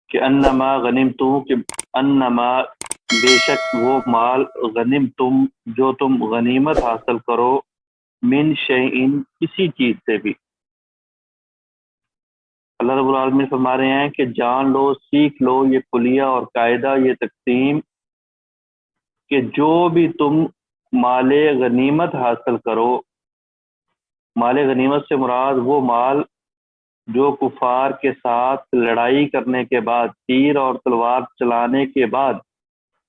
کہ انما غنمتم، کہ انما بے شک وہ مال، غنمتم جو تم غنیمت حاصل کرو، من شیئن کسی چیز سے بھی۔ اللہ رب العالمین فرما رہے ہیں کہ جان لو، سیکھ لو یہ کلیہ اور قاعدہ، یہ تقسیم، کہ جو بھی تم مال غنیمت حاصل کرو، مال غنیمت سے مراد وہ مال جو کفار کے ساتھ لڑائی کرنے کے بعد، تیر اور تلوار چلانے کے بعد،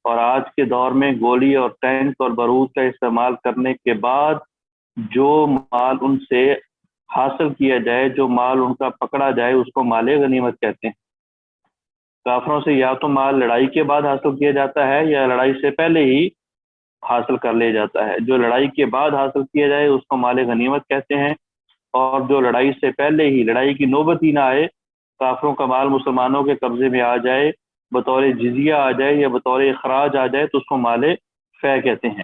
اور آج کے دور میں گولی اور ٹینک اور بارود کا استعمال کرنے کے بعد جو مال ان سے حاصل کیا جائے، جو مال ان کا پکڑا جائے، اس کو مال غنیمت کہتے ہیں۔ کافروں سے یا تو مال لڑائی کے بعد حاصل کیا جاتا ہے یا لڑائی سے پہلے ہی حاصل کر لیا جاتا ہے۔ جو لڑائی کے بعد حاصل کیا جائے اس کو مال غنیمت کہتے ہیں، اور جو لڑائی سے پہلے ہی، لڑائی کی نوبت ہی نہ آئے، کافروں کا مال مسلمانوں کے قبضے میں آ جائے، بطور جزیہ آ جائے یا بطور اخراج آ جائے، تو اس کو مال فے کہتے ہیں۔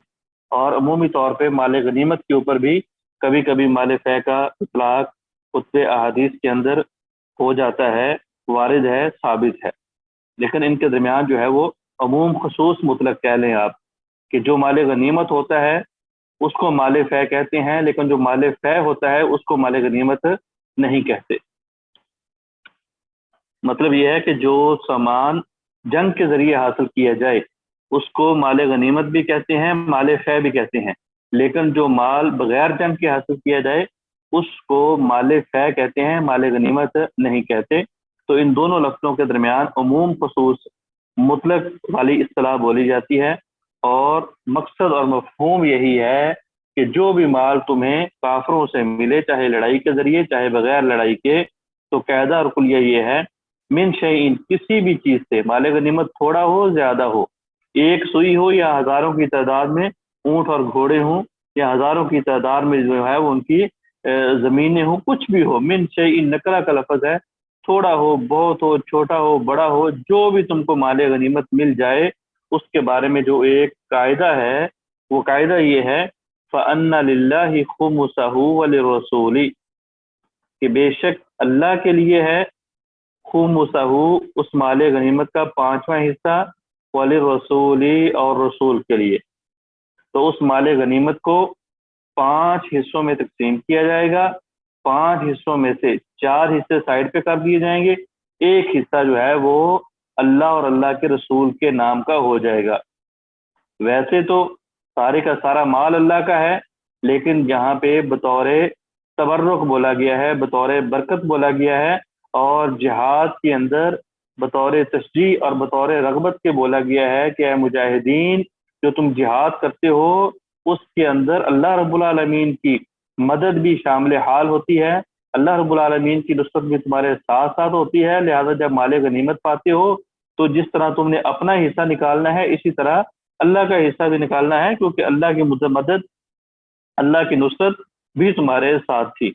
اور عمومی طور پہ مال غنیمت کے اوپر بھی کبھی کبھی مال فے کا اطلاق خطبہ احادیث کے اندر ہو جاتا ہے، وارد ہے، ثابت ہے، لیکن ان کے درمیان جو ہے وہ عموم خصوص مطلق کہہ لیں آپ، کہ جو مال غنیمت ہوتا ہے اس کو مال فے کہتے ہیں، لیکن جو مال فے ہوتا ہے اس کو مال غنیمت نہیں کہتے۔ مطلب یہ ہے کہ جو سامان جنگ کے ذریعے حاصل کیا جائے اس کو مال غنیمت بھی کہتے ہیں، مال فے بھی کہتے ہیں، لیکن جو مال بغیر جنگ کے حاصل کیا جائے اس کو مال فے کہتے ہیں، مال غنیمت نہیں کہتے۔ تو ان دونوں لفظوں کے درمیان عموم خصوص مطلق والی اصطلاح بولی جاتی ہے، اور مقصد اور مفہوم یہی ہے کہ جو بھی مال تمہیں کافروں سے ملے، چاہے لڑائی کے ذریعے چاہے بغیر لڑائی کے، تو قاعدہ اور کلیہ یہ ہے، من شیئن کسی بھی چیز سے، مال غنیمت تھوڑا ہو زیادہ ہو، ایک سوئی ہو یا ہزاروں کی تعداد میں اونٹ اور گھوڑے ہوں، یا ہزاروں کی تعداد میں جو ہے وہ ان کی زمینیں ہوں، کچھ بھی ہو، من شیئن نکرہ کا لفظ ہے، تھوڑا ہو، بہت ہو، چھوٹا ہو، بڑا ہو، جو بھی تم کو مال غنیمت مل جائے اس کے بارے میں جو ایک قاعدہ ہے، وہ قاعدہ یہ ہے، فَأَنَّ لِلَّهِ خُمُسَهُ وَلِلرَّسُولِ، کہ بے شک اللہ کے لیے ہے خُمُسَهُ اس مال غنیمت کا پانچواں حصہ، وَلِلرَّسُولِ اور رسول کے لیے۔ تو اس مال غنیمت کو 5 حصوں میں تقسیم کیا جائے گا، 5 حصوں میں سے 4 حصے سائڈ پہ کر دیے جائیں گے، ایک حصہ جو ہے وہ اللہ اور اللہ کے رسول کے نام کا ہو جائے گا۔ ویسے تو سارے کا سارا مال اللہ کا ہے، لیکن جہاں پہ بطور تبرک بولا گیا ہے، بطور برکت بولا گیا ہے، اور جہاد کے اندر بطور تشجیع اور بطور رغبت کے بولا گیا ہے کہ اے مجاہدین جو تم جہاد کرتے ہو اس کے اندر اللہ رب العالمین کی مدد بھی شامل حال ہوتی ہے، اللہ رب العالمین کی نصرت بھی تمہارے ساتھ ساتھ ہوتی ہے، لہذا جب مال غنیمت پاتے ہو تو جس طرح تم نے اپنا حصہ نکالنا ہے اسی طرح اللہ کا حصہ بھی نکالنا ہے، کیونکہ اللہ کی مدد، اللہ کی نصرت بھی تمہارے ساتھ تھی۔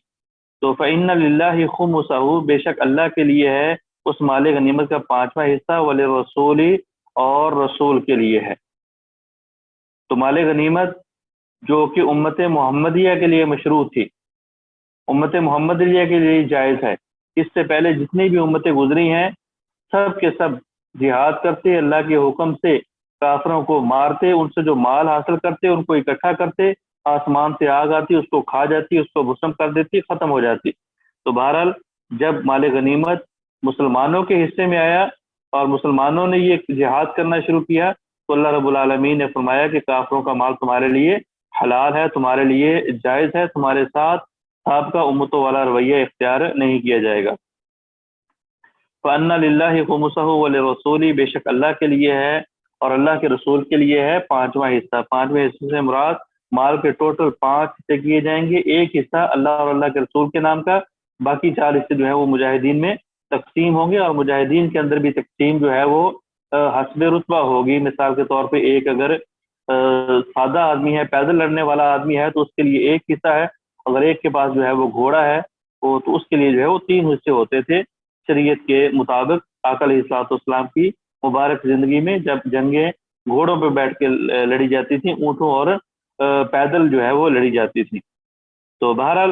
تو فَإِنَّ لِلَّهِ خُمُسَهُ بے شک اللہ کے لیے ہے اس مال غنیمت کا پانچواں حصہ، وَلِلرَّسُولِ اور رسول کے لیے ہے۔ تو مال غنیمت جو کہ امت محمدیہ کے لیے مشروع تھی، امت محمدیہ کے لیے جائز ہے، اس سے پہلے جتنی بھی امتیں گزری ہیں سب کے سب جہاد کرتے، اللہ کے حکم سے کافروں کو مارتے، ان سے جو مال حاصل کرتے ان کو اکٹھا کرتے، آسمان سے آگ آتی اس کو کھا جاتی، اس کو بسم کر دیتی، ختم ہو جاتی۔ تو بہرحال جب مال غنیمت مسلمانوں کے حصے میں آیا اور مسلمانوں نے یہ جہاد کرنا شروع کیا تو اللہ رب العالمین نے فرمایا کہ کافروں کا مال تمہارے لیے حلال ہے، تمہارے لیے جائز ہے، تمہارے ساتھ سابقہ امتوں والا رویہ اختیار نہیں کیا جائے گا۔ فَأَنَّ لِلَّهِ خُمُسَهُ وَلِلرَّسُولِ بے شک اللہ کے لیے ہے اور اللہ کے رسول کے لیے ہے پانچواں حصہ۔ پانچویں حصے سے مراد مال کے ٹوٹل 5 حصے کیے جائیں گے، ایک حصہ اللہ اور اللہ کے رسول کے نام کا، باقی 4 حصے جو ہیں وہ مجاہدین میں تقسیم ہوں گے، اور مجاہدین کے اندر بھی تقسیم جو ہے وہ حسب رتبہ ہوگی۔ مثال کے طور پہ ایک اگر سادہ آدمی ہے، پیدل لڑنے والا آدمی ہے تو اس کے لیے ایک حصہ ہے، اگر ایک کے پاس جو ہے وہ گھوڑا ہے تو اس کے لیے جو ہے وہ 3 حصے ہوتے تھے شریعت کے مطابق۔ آقا علیہ الصلوۃ والسلام کی مبارک زندگی میں جب جنگیں گھوڑوں پہ بیٹھ کے لڑی جاتی تھیں، اونٹوں اور پیدل جو ہے وہ لڑی جاتی تھی۔ تو بہرحال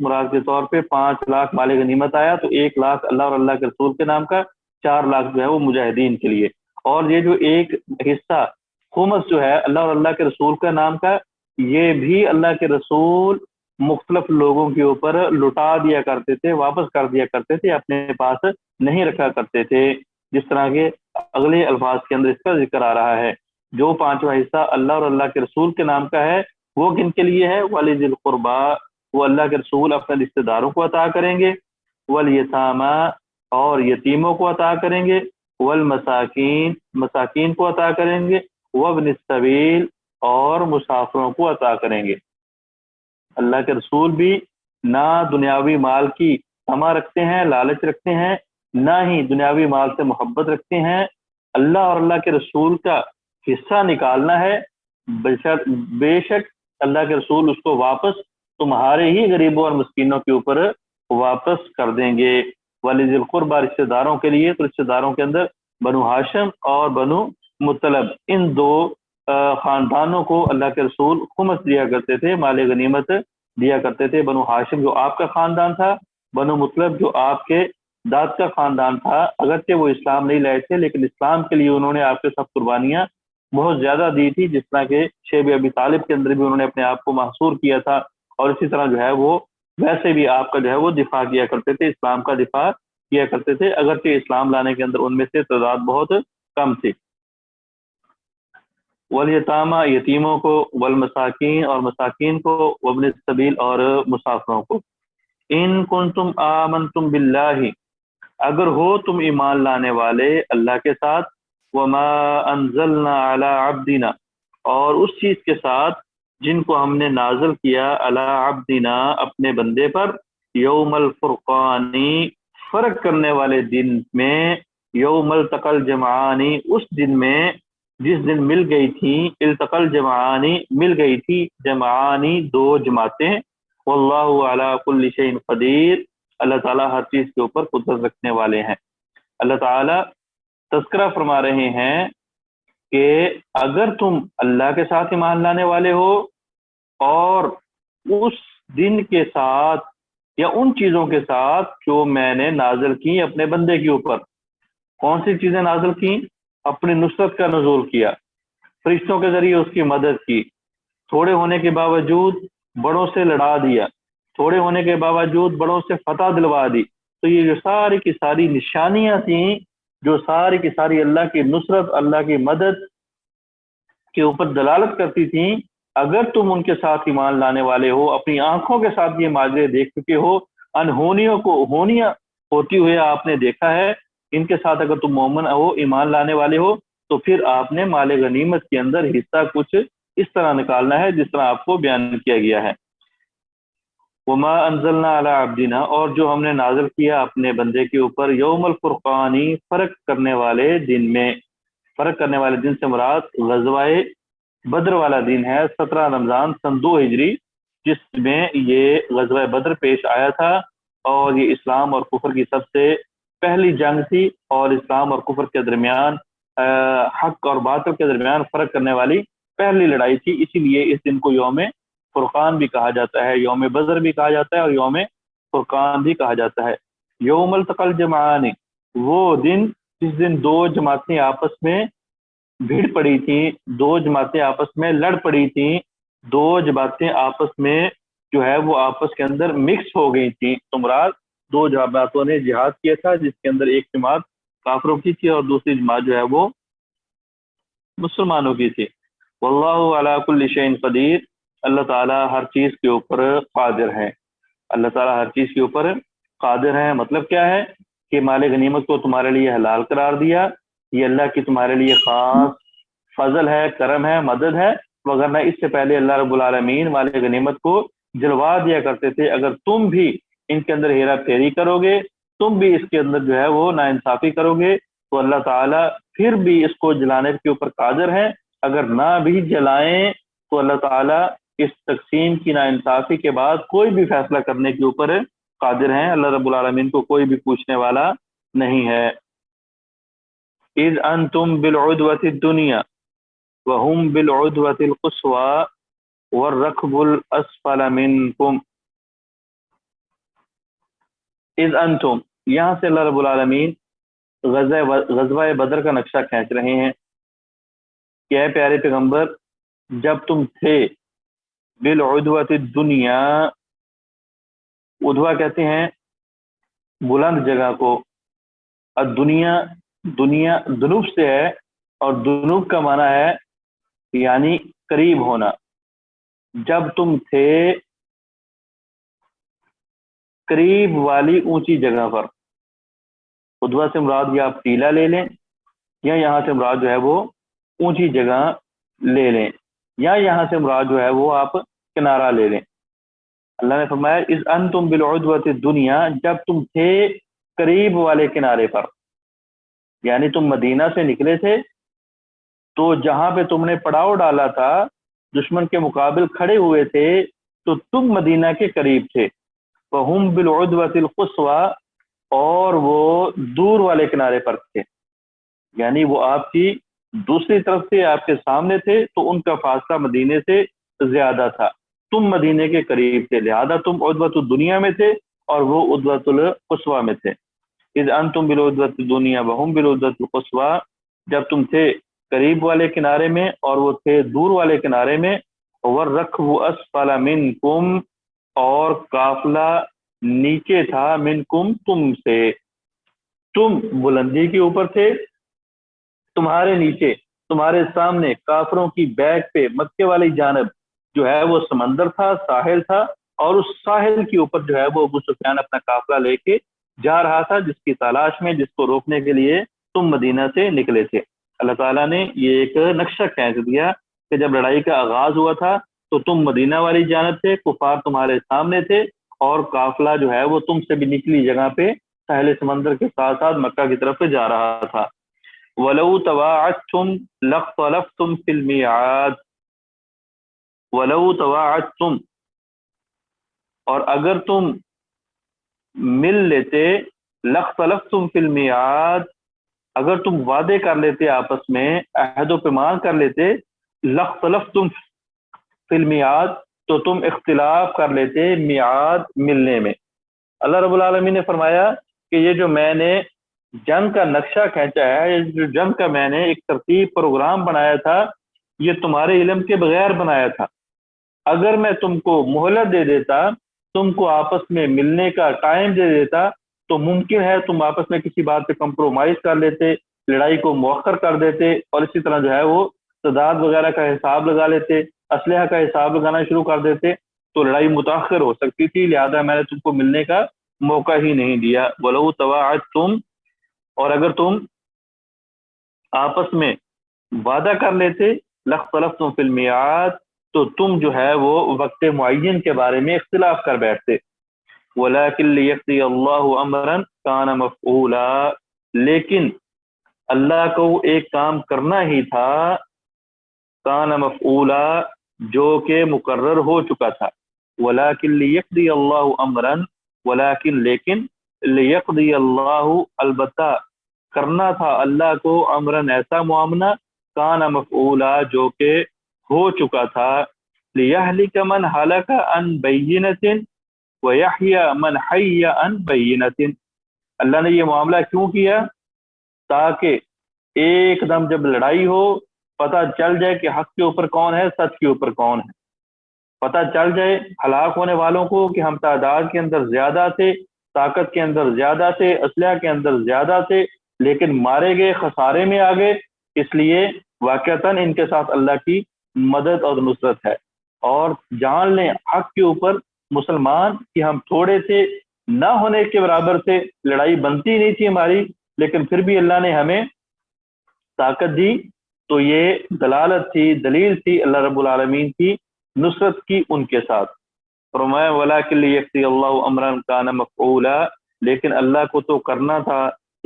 مراد کے طور پہ 5 لاکھ مال غنیمت آیا تو 1 لاکھ اللہ اور اللہ کے رسول کے نام کا، 4 لاکھ جو ہے وہ مجاہدین کے لیے، اور یہ جو ایک حصہ خمس جو ہے اللہ اور اللہ کے رسول کا نام کا، یہ بھی اللہ کے رسول مختلف لوگوں کے اوپر لٹا دیا کرتے تھے، واپس کر دیا کرتے تھے، اپنے پاس نہیں رکھا کرتے تھے، جس طرح کے اگلے الفاظ کے اندر اس کا ذکر آ رہا ہے۔ جو 5واں حصہ اللہ اور اللہ کے رسول کے نام کا ہے وہ کن کے لیے ہے؟ وَلِذِي الْقُرْبَىٰ، وہ اللہ کے رسول اپنے رشتہ داروں کو عطا کریں گے، وَالْيَتَامَىٰ، اور یتیموں کو عطا کریں گے، وَالْمَسَاكِينَ، مساکین کو عطا کریں گے، وَابْنِ السَّبِيلِ، اور مسافروں کو عطا کریں گے۔ اللہ کے رسول بھی نہ دنیاوی مال کی طمع رکھتے ہیں، لالچ رکھتے ہیں، نہ ہی دنیاوی مال سے محبت رکھتے ہیں۔ اللہ اور اللہ کے رسول کا حصہ نکالنا ہے، بے شک اللہ کے رسول اس کو واپس تمہارے ہی غریبوں اور مسکینوں کے اوپر واپس کر دیں گے۔ وَلِذِي الْقُرْبَىٰ، رشتہ داروں کے لیے، تو رشتہ داروں کے اندر بنو ہاشم اور بنو مطلب، ان دو خاندانوں کو اللہ کے رسول خمس دیا کرتے تھے، مال غنیمت دیا کرتے تھے۔ بنو ہاشم جو آپ کا خاندان تھا، بنو مطلب جو آپ کے داد کا خاندان تھا، اگرچہ وہ اسلام نہیں لائے تھے لیکن اسلام کے لیے انہوں نے آپ کے سب قربانیاں بہت زیادہ دی تھی، جس طرح کہ شیب ابی طالب کے اندر بھی انہوں نے اپنے آپ کو محصور کیا تھا، اور اسی طرح جو ہے وہ ویسے بھی آپ کا جو ہے وہ دفاع کیا کرتے تھے، اسلام کا دفاع کیا کرتے تھے، اگرچہ اسلام لانے کے اندر ان میں سے تعداد بہت کم تھی۔ والیتامہ، یتیموں کو، والمساکین، اور مساکین کو، وابن السبیل، اور مسافروں کو۔ ان کنتم آمنتم باللہ، اگر ہو تم ایمان لانے والے اللہ کے ساتھ، وما انزلنا علی عبدنا، اور اس چیز کے ساتھ جن کو ہم نے نازل کیا علی عبدنا، اپنے بندے پر، یوم الفرقانی، فرق کرنے والے دن میں، یوم التقى الجمعانی، اس دن میں جس دن مل گئی تھی، التقى الجمعانی، مل گئی تھی، جمعانی، دو جماعتیں، واللہ علی کل شیء قدیر، اللہ تعالیٰ ہر چیز کے اوپر قدرت رکھنے والے ہیں۔ اللہ تعالیٰ تذکرہ فرما رہے ہیں کہ اگر تم اللہ کے ساتھ ایمان لانے والے ہو اور اس دن کے ساتھ یا ان چیزوں کے ساتھ جو میں نے نازل کی اپنے بندے کے اوپر، کون سی چیزیں نازل کی؟ اپنی نصرت کا نزول کیا، فرشتوں کے ذریعے اس کی مدد کی، تھوڑے ہونے کے باوجود بڑوں سے لڑا دیا، تھوڑے ہونے کے باوجود بڑوں سے فتح دلوا دی۔ تو یہ جو ساری کی ساری نشانیاں تھیں، جو ساری کی ساری اللہ کی نصرت، اللہ کی مدد کے اوپر دلالت کرتی تھیں، اگر تم ان کے ساتھ ایمان لانے والے ہو، اپنی آنکھوں کے ساتھ یہ ماجرے دیکھ چکے ہو، انہونیوں کو ہونیاں ہوتی ہوئے آپ نے دیکھا ہے، ان کے ساتھ اگر تم مومن ہو، ایمان لانے والے ہو، تو پھر آپ نے مال غنیمت کے اندر حصہ کچھ اس طرح نکالنا ہے جس طرح آپ کو بیان کیا گیا ہے۔ وما انزلنا علی عبدنا، اور جو ہم نے نازل کیا اپنے بندے کے اوپر، یوم الفرقانی، فرق کرنے والے دن میں، فرق کرنے والے دن سے مراد غزوہ بدر والا دن ہے، 17 رمضان سن 2 ہجری، جس میں یہ غزوہ بدر پیش آیا تھا، اور یہ اسلام اور کفر کی سب سے پہلی جنگ تھی، اور اسلام اور کفر کے درمیان، حق اور باطل کے درمیان فرق کرنے والی پہلی لڑائی تھی، اسی لیے اس دن کو یوم فرقان بھی کہا جاتا ہے، یوم بدر بھی کہا جاتا ہے، اور یوم فرقان بھی کہا جاتا ہے۔ یوم التقى الجمعان، وہ دن جس دن دو جماعتیں آپس میں بھیڑ پڑی تھیں، دو جماعتیں آپس میں لڑ پڑی تھیں، دو جماعتیں آپس میں جو ہے وہ آپس کے اندر مکس ہو گئی تھیں۔ تو مراد دو جماعتوں نے جہاد کیا تھا، جس کے اندر ایک جماعت کافروں کی تھی اور دوسری جماعت جو ہے وہ مسلمانوں کی تھی۔ واللہ علی کل شیء قدیر، اللہ تعالیٰ ہر چیز کے اوپر قادر ہے، اللہ تعالیٰ ہر چیز کے اوپر قادر ہے۔ مطلب کیا ہے کہ مال غنیمت کو تمہارے لیے حلال قرار دیا، یہ اللہ کی تمہارے لیے خاص فضل ہے، کرم ہے، مدد ہے، وگرنہ اس سے پہلے اللہ رب العالمین مال غنیمت کو جلوا دیا کرتے تھے۔ اگر تم بھی ان کے اندر ہیرا پھیری کرو گے، تم بھی اس کے اندر جو ہے وہ ناانصافی کرو گے، تو اللہ تعالیٰ پھر بھی اس کو جلانے کے اوپر قادر ہے۔ اگر نہ بھی جلائیں تو اللہ تعالیٰ اس تقسیم کی ناانصافی کے بعد کوئی بھی فیصلہ کرنے کے اوپر قادر ہیں، اللہ رب العالمین کو کوئی بھی پوچھنے والا نہیں ہے۔ اذ انتم بالعدوۃ الدنیا وهم بالعدوۃ القصوى والركب الاسفل منكم، اذ انتم، یہاں سے اللہ رب العالمین غزوہ بدر کا نقشہ کھینچ رہے ہیں کہ اے پیارے پیغمبر جب تم تھے بالعدوۃ الدنیا، ادوا کہتے ہیں بلند جگہ کو، الدنیا دنیا دنوب سے ہے، اور دنوب کا معنی ہے یعنی قریب ہونا۔ جب تم تھے قریب والی اونچی جگہ پر، ادوا سے مراد یا آپ ٹیلا لے لیں، یا یہاں سے مراد جو ہے وہ اونچی جگہ لے لیں، یا یہاں سے مراد جو ہے وہ آپ کنارہ لے لیں۔ اللہ نے فرمایا اذ انتم بالعدوۃ الدنیا، جب تم تھے قریب والے کنارے پر، یعنی تم مدینہ سے نکلے تھے تو جہاں پہ تم نے پڑاؤ ڈالا تھا، دشمن کے مقابل کھڑے ہوئے تھے، تو تم مدینہ کے قریب تھے۔ وہم بالعدوۃ القصویٰ، اور وہ دور والے کنارے پر تھے، یعنی وہ آپ کی دوسری طرف سے آپ کے سامنے تھے، تو ان کا فاصلہ مدینے سے زیادہ تھا، تم مدینے کے قریب تھے، لہذا تم عدوۃ الدنیا میں تھے اور وہ عدوۃ القصویٰ میں تھے۔ اذ انتم بالعدوۃ الدنیا وہم بالعدوۃ القصویٰ، جب تم تھے قریب والے کنارے میں اور وہ تھے دور والے کنارے میں۔ والرکب اسفل منکم، اور قافلہ نیچے تھا، منکم تم سے، تم بلندی کے اوپر تھے، تمہارے نیچے تمہارے سامنے کافروں کی بیک پہ مکے والی جانب جو ہے وہ سمندر تھا، ساحل تھا، اور اس ساحل کے اوپر جو ہے وہ ابو سفیان اپنا قافلہ لے کے جا رہا تھا، جس کی تلاش میں، جس کو روکنے کے لیے تم مدینہ سے نکلے تھے۔ اللہ تعالیٰ نے یہ ایک نقشہ کھینچ دیا کہ جب لڑائی کا آغاز ہوا تھا تو تم مدینہ والی جانب تھے، کفار تمہارے سامنے تھے، اور قافلہ جو ہے وہ تم سے بھی نچلی جگہ پہ ساحل سمندر کے ساتھ ساتھ مکہ کی طرف سے جا رہا تھا۔ وَلَوْ تَوَاعَدْتُمْ لَاخْتَلَفْتُمْ فِي الْمِيعَادِ، وَلَوْ تَوَاعَدْتُمْ، اور اگر تم مل لیتے، لَاخْتَلَفْتُمْ فِي الْمِيعَادِ، اگر تم وعدے کر لیتے آپس میں، عہد و پیمان کر لیتے، لَاخْتَلَفْتُمْ فِي الْمِيعَادِ، تو تم اختلاف کر لیتے میعاد ملنے میں۔ اللہ رب العالمین نے فرمایا کہ یہ جو میں نے جنگ کا نقشہ کھینچا ہے، یہ جو جنگ کا میں نے ایک ترتیب پروگرام بنایا تھا، یہ تمہارے علم کے بغیر بنایا تھا۔ اگر میں تم کو مہلت دے دیتا، تم کو آپس میں ملنے کا ٹائم دے دیتا، تو ممکن ہے تم آپس میں کسی بات پہ کمپرومائز کر لیتے، لڑائی کو مؤخر کر دیتے، اور اسی طرح جو ہے وہ تعداد وغیرہ کا حساب لگا لیتے، اسلحہ کا حساب لگانا شروع کر دیتے، تو لڑائی متاخر ہو سکتی تھی، لہذا میں نے تم کو ملنے کا موقع ہی نہیں دیا۔ وَلَوْ تَوَاعَدْتُمْ، اور اگر تم آپس میں وعدہ کر لیتے، لَاخْتَلَفْتُمْ فِي الْمِيعَادِ، تو تم جو ہے وہ وقت معین کے بارے میں اختلاف کر بیٹھتے۔ وَلَكِنْ لِيَقْضِيَ اللَّهُ أَمْرًا كَانَ مَفْعُولًا، لیکن اللہ کو ایک کام کرنا ہی تھا، كَانَ مَفْعُولًا، جو کہ مقرر ہو چکا تھا۔ وَلَكِنْ لِيَقْضِيَ اللَّهُ أَمْرًا، ولیکن لیکن لیقضی اللہ، البتہ کرنا تھا اللہ کو، امرن ایسا معاملہ، کان مفعولا، جو کہ ہو چکا تھا، لیہلک من ہلک عن بینۃ ویحیی من حی عن بینۃ۔ اللہ نے یہ معاملہ کیوں کیا؟ تاکہ ایک دم جب لڑائی ہو پتہ چل جائے کہ حق کے اوپر کون ہے، سچ کے اوپر کون ہے، پتہ چل جائے ہلاک ہونے والوں کو کہ ہم تعداد کے اندر زیادہ تھے، طاقت کے اندر زیادہ تھے، اسلحہ کے اندر زیادہ تھے، لیکن مارے گئے، خسارے میں آ گئے، اس لیے واقعتاً ان کے ساتھ اللہ کی مدد اور نصرت ہے۔ اور جان لیں حق کے اوپر مسلمان کہ ہم تھوڑے تھے، نہ ہونے کے برابر تھے، لڑائی بنتی نہیں تھی ہماری، لیکن پھر بھی اللہ نے ہمیں طاقت دی، تو یہ دلالت تھی، دلیل تھی اللہ رب العالمین کی نصرت کی ان کے ساتھ۔ فرمایا وَلَكِنْ لِيَقْضِيَ اللَّهُ أَمْرًا كَانَ مَفْعُولًا، لیکن اللہ کو تو کرنا تھا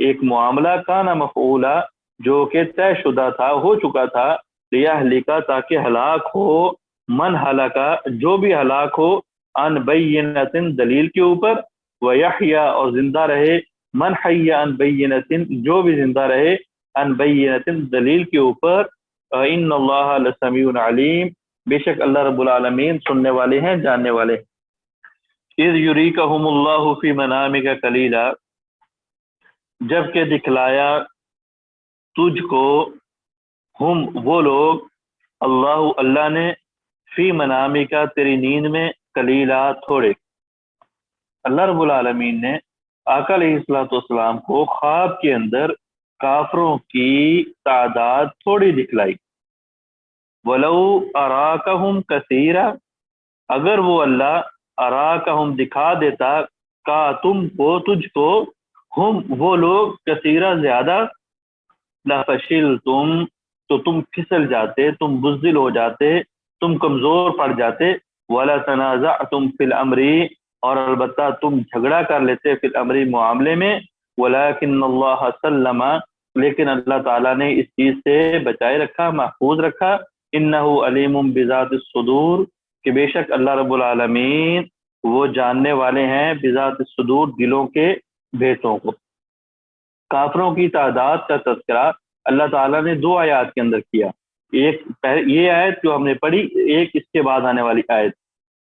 ایک معاملہ، کان مفعولا، جو کہ طے شدہ تھا، ہو چکا تھا، لیہلک، تاکہ ہلاک ہو، من ہلاکا، جو بھی ہلاک ہو، عن بینۃ، دلیل کے اوپر، ویحیی، اور زندہ رہے، من حی عن بینۃ، جو بھی زندہ رہے، عن بینۃ، دلیل کے اوپر۔ ان اللہ لسمیع علیم، بے شک اللہ رب العالمین سننے والے ہیں، جاننے والے ہیں۔ اذ یریکہم اللہ فی منامک قلیلا، جب کہ دکھلایا تجھ کو ہم وہ لوگ، اللہ نے، فی منامک تیری نیند میں، قلیلا تھوڑے۔ اللہ رب العالمین نے آقا علیہ الصلوۃ والسلام کو خواب کے اندر کافروں کی تعداد تھوڑی دکھلائی۔ وَلَوْ أَرَاكَهُمْ كَثِيرًا، اگر وہ اللہ اراکہم دکھا دیتا کا تم کو، تجھ کو، ہم وہ لوگ، کثیرہ زیادہ، لَفَشِلْتُمْ تو تم پھسل جاتے، تم بزدل ہو جاتے، تم کمزور پڑ جاتے، وَلَتَنَازَعْتُمْ فِي الْأَمْرِ اور البتہ تم جھگڑا کر لیتے، فی الامر معاملے میں، ولیکن اللہ سلم لیکن اللہ تعالیٰ نے اس چیز سے بچائے رکھا، محفوظ رکھا، انہ علیم بذات الصدور کہ بے شک اللہ رب العالمین وہ جاننے والے ہیں، بذات الصدور دلوں کے بھیتوں کو۔ کافروں کی تعداد کا تذکرہ اللہ تعالیٰ نے دو آیات کے اندر کیا، ایک یہ آیت جو ہم نے پڑھی، ایک اس کے بعد آنے والی آیت۔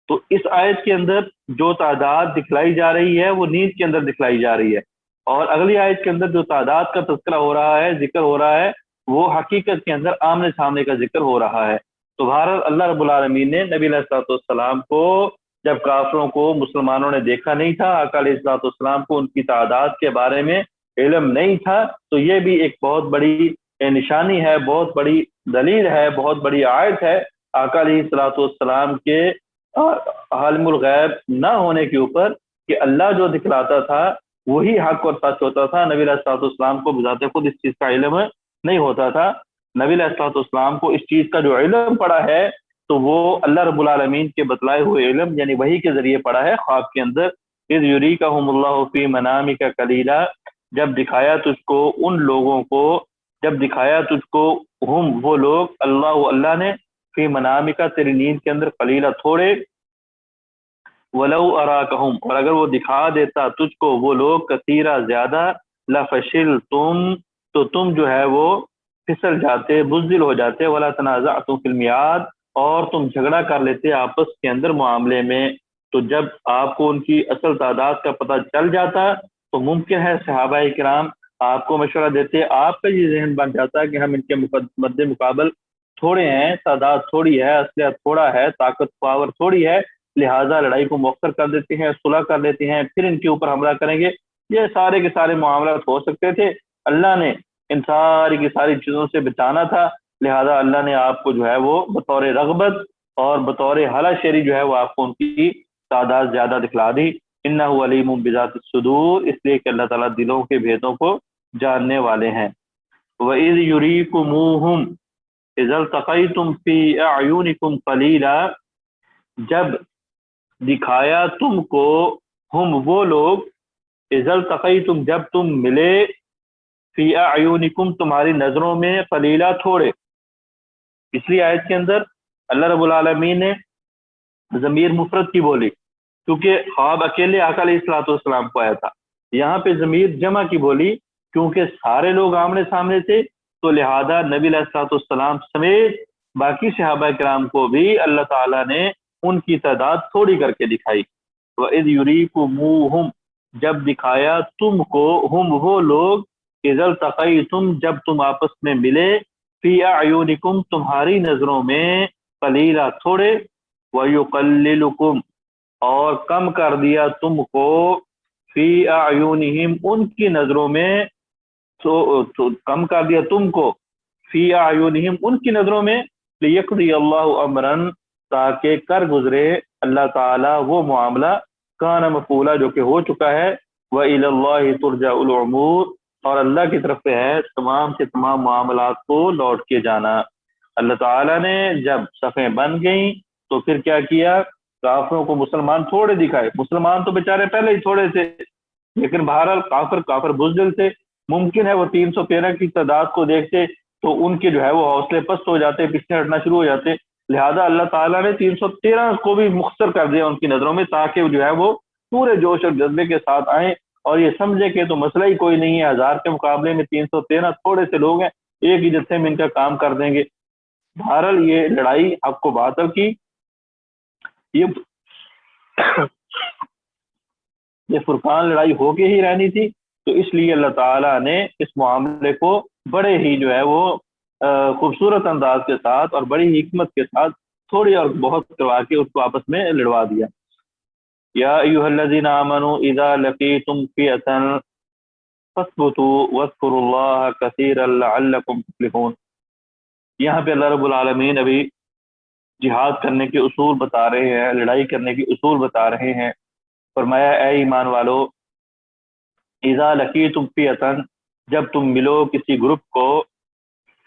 تو اس آیت کے اندر جو تعداد دکھلائی جا رہی ہے وہ نیند کے اندر دکھلائی جا رہی ہے، اور اگلی آیت کے اندر جو تعداد کا تذکرہ ہو رہا ہے، ذکر ہو رہا ہے، وہ حقیقت کے اندر آمنے سامنے کا ذکر ہو رہا ہے۔ تو بہرحال اللہ رب العالمین نے نبی علیہ الصلوۃ والسلام کو، جب کافروں کو مسلمانوں نے دیکھا نہیں تھا، آقا علیہ الصلوۃ والسلام کو ان کی تعداد کے بارے میں علم نہیں تھا، تو یہ بھی ایک بہت بڑی نشانی ہے، بہت بڑی دلیل ہے، بہت بڑی آیت ہے آقا علیہ الصلوۃ والسلام کے عالم الغیب نہ ہونے کے اوپر، کہ اللہ جو دکھلاتا تھا وہی حق اور سچ ہوتا تھا۔ نبی علیہ الصلوۃ والسلام کو بذات خود اس چیز کا علم نہیں ہوتا تھا۔ نبی علیہ الصلوۃ والسلام کو اس چیز کا جو علم پڑا ہے تو وہ اللہ رب العالمین کے بتلائے ہوئے علم یعنی وحی کے ذریعے پڑا ہے، خواب کے اندر۔ اذ یریکہم اللہ فی منامک قلیلا، جب دکھایا تجھ کو ان لوگوں کو، جب دکھایا تجھ کو ہم وہ لوگ، اللہ نے، فی منامک تیری نیند کے اندر، قلیلا تھوڑے، ولو اراکہم اور اگر وہ دکھا دیتا تجھ کو وہ لوگ، کثیرہ زیادہ، لفشلتم تو تم جو ہے وہ پھسل جاتے، بزدل ہو جاتے، ولا تنازعتم فی المیعاد اور تم جھگڑا کر لیتے آپس کے اندر معاملے میں۔ تو جب آپ کو ان کی اصل تعداد کا پتہ چل جاتا تو ممکن ہے صحابہ کرام آپ کو مشورہ دیتے، آپ کا یہ ذہن بن جاتا ہے کہ ہم ان کے مد مقابل تھوڑے ہیں، تعداد تھوڑی ہے، اسلحہ تھوڑا ہے، طاقت پاور تھوڑی ہے، لہٰذا لڑائی کو مؤخر کر دیتے ہیں، صلح کر لیتے ہیں، پھر ان کے اوپر حملہ کریں گے۔ یہ سارے کے سارے معاملات ہو سکتے تھے، اللہ نے ان ساری کی ساری چیزوں سے بچانا تھا، لہٰذا اللہ نے آپ کو جو ہے وہ بطور رغبت اور بطور حالہ شیری جو ہے وہ آپ کو ان کی تعداد زیادہ دکھلا دی۔ انہ علیم بذات الصدور، اس لیے کہ اللہ تعالیٰ دلوں کے بھیدوں کو جاننے والے ہیں۔ وَإِذْ يُرِيكُمُوهُمْ إِذَا الْتَقَيْتُمْ فِي أَعْيُنِكُمْ قَلِيلًا، جب دکھایا تم کو ہم وہ لوگ، اذا التقیتم جب تم ملے، فی اعینکم تمہاری نظروں میں، قلیلا تھوڑے۔ پچھلی آیت کے اندر اللہ رب العالمین نے ضمیر مفرد کی بولی کیونکہ خواب اکیلے آقا علیہ الصلوۃ والسلام کو آیا تھا، یہاں پہ ضمیر جمع کی بولی کیونکہ سارے لوگ آمنے سامنے تھے، تو لہذا نبی علیہ الصلوۃ والسلام سمیت باقی صحابہ کرام کو بھی اللہ تعالیٰ نے ان کی تعداد تھوڑی کر کے دکھائی۔ وَإِذْ يُرِيكُمُوهُمْ جب دکھایا تم کو ہم وہ لوگ، اذا التقیتم جب تم آپس میں ملے، فی اعینکم تمہاری نظروں میں، قلیلا تھوڑے، وَيُقَلِّلُكُمْ اور کم کر دیا تم کو، فی اعینہم ان کی نظروں میں، تو کم کر دیا تم کو، فی اعینہم ان کی نظروں میں، لیقضی اللہ امرن تاکہ کر گزرے اللہ تعالیٰ وہ معاملہ، کان مفعولا جو کہ ہو چکا ہے، وَإِلَى اللَّهِ تُرْجَعُ الْأُمُورُ اور اللہ کی طرف سے ہے تمام سے تمام معاملات کو لوٹ کے جانا۔ اللہ تعالیٰ نے جب صفیں بن گئیں تو پھر کیا کیا، کافروں کو مسلمان تھوڑے دکھائے، مسلمان تو بیچارے پہلے ہی تھوڑے تھے، لیکن بہرحال کافر بزدل تھے، ممکن ہے وہ 313 کی تعداد کو دیکھتے تو ان کے جو ہے وہ حوصلے پست ہو جاتے، پیچھے ہٹنا شروع ہو جاتے، لہذا اللہ تعالیٰ نے 313 کو بھی مختصر کر دیا ان کی نظروں میں، تاکہ جو ہے وہ پورے جوش اور جذبے کے ساتھ آئیں اور یہ سمجھے کہ تو مسئلہ ہی کوئی نہیں ہے، 1000 کے مقابلے میں 313 تھوڑے سے لوگ ہیں، ایک ہی جتھے میں ان کا کام کر دیں گے۔ بہرحال یہ لڑائی حق و باطل کی، یہ یہ فرقان لڑائی ہو کے ہی رہنی تھی، تو اس لیے اللہ تعالیٰ نے اس معاملے کو بڑے ہی جو ہے وہ خوبصورت انداز کے ساتھ اور بڑی حکمت کے ساتھ تھوڑی اور بہت کروا کے اس کو آپس میں لڑوا دیا۔ یا ایھا الذین آمنوا اذا لقیتم فئۃ فاثبتوا واذکروا اللہ کثیرا لعلکم تفلحون۔ یہاں پہ اللہ رب العالمین ابھی جہاد کرنے کے اصول بتا رہے ہیں، لڑائی کرنے کے اصول بتا رہے ہیں۔ فرمایا اے ایمان والو، اذا لقیتم فئۃ، جب تم ملو کسی گروپ کو،